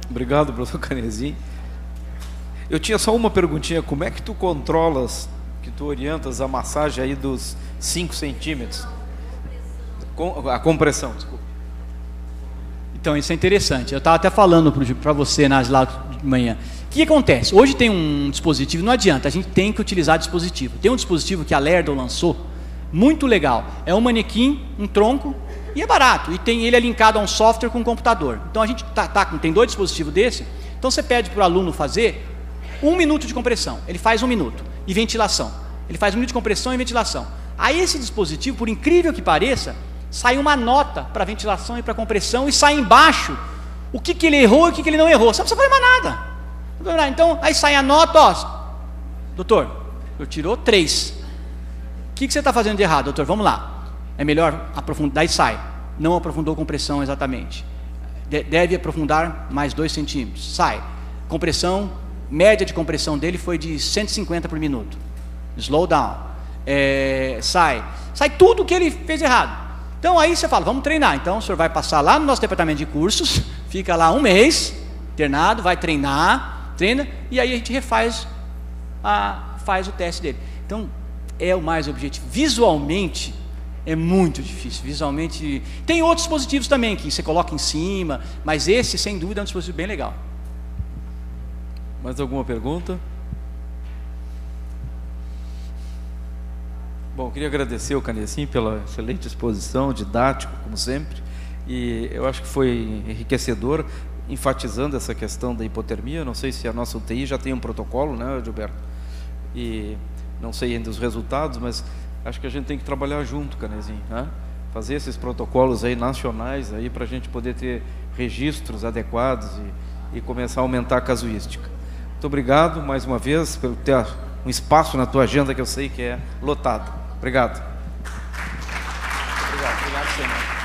[SPEAKER 1] Obrigado, professor Canecim. Eu tinha só uma perguntinha: como é que tu controlas, que tu orientas a massagem aí dos 5 centímetros? A compressão, desculpa.
[SPEAKER 4] Então, isso é interessante. Eu estava até falando para você lá de manhã. O que acontece? Hoje tem um dispositivo, não adianta, a gente tem que utilizar dispositivo. Tem um dispositivo que a Lerdo lançou, muito legal. É um manequim, um tronco, e é barato. E tem ele linkado a um software com um computador. Então a gente tem 2 dispositivos desse, então você pede para o aluno fazer 1 minuto de compressão, ele faz 1 minuto, e ventilação. Ele faz 1 minuto de compressão e ventilação. Aí esse dispositivo, por incrível que pareça, sai uma nota para ventilação e para compressão, e sai embaixo o que ele errou e o que ele não errou. Você não precisa fazer mais nada. Então aí sai a nota, ó, doutor, eu tirou 3. O que você está fazendo de errado, doutor? Vamos lá. É melhor aprofundar, daí sai. Não aprofundou compressão exatamente. Deve aprofundar mais 2 centímetros. Sai. Compressão, média de compressão dele foi de 150 por minuto. Slow down. Sai tudo o que ele fez errado. Então aí você fala, vamos treinar. Então o senhor vai passar lá no nosso departamento de cursos, fica lá 1 mês, internado, vai treinar, treina, e aí a gente refaz faz o teste dele. Então é o mais objetivo. Visualmente é muito difícil. Visualmente tem outros dispositivos também que você coloca em cima, mas esse sem dúvida é um dispositivo bem legal.
[SPEAKER 1] Mais alguma pergunta? Bom, queria agradecer ao Canecim pela excelente exposição, didático, como sempre, e eu acho que foi enriquecedor, enfatizando essa questão da hipotermia. Não sei se a nossa UTI já tem um protocolo, né, Gilberto? E não sei ainda os resultados, mas acho que a gente tem que trabalhar junto, Canecim, né? Fazer esses protocolos aí nacionais aí para a gente poder ter registros adequados e começar a aumentar a casuística. Muito obrigado mais uma vez por ter um espaço na tua agenda que eu sei que é lotado. Obrigado.
[SPEAKER 4] Obrigado, senhor.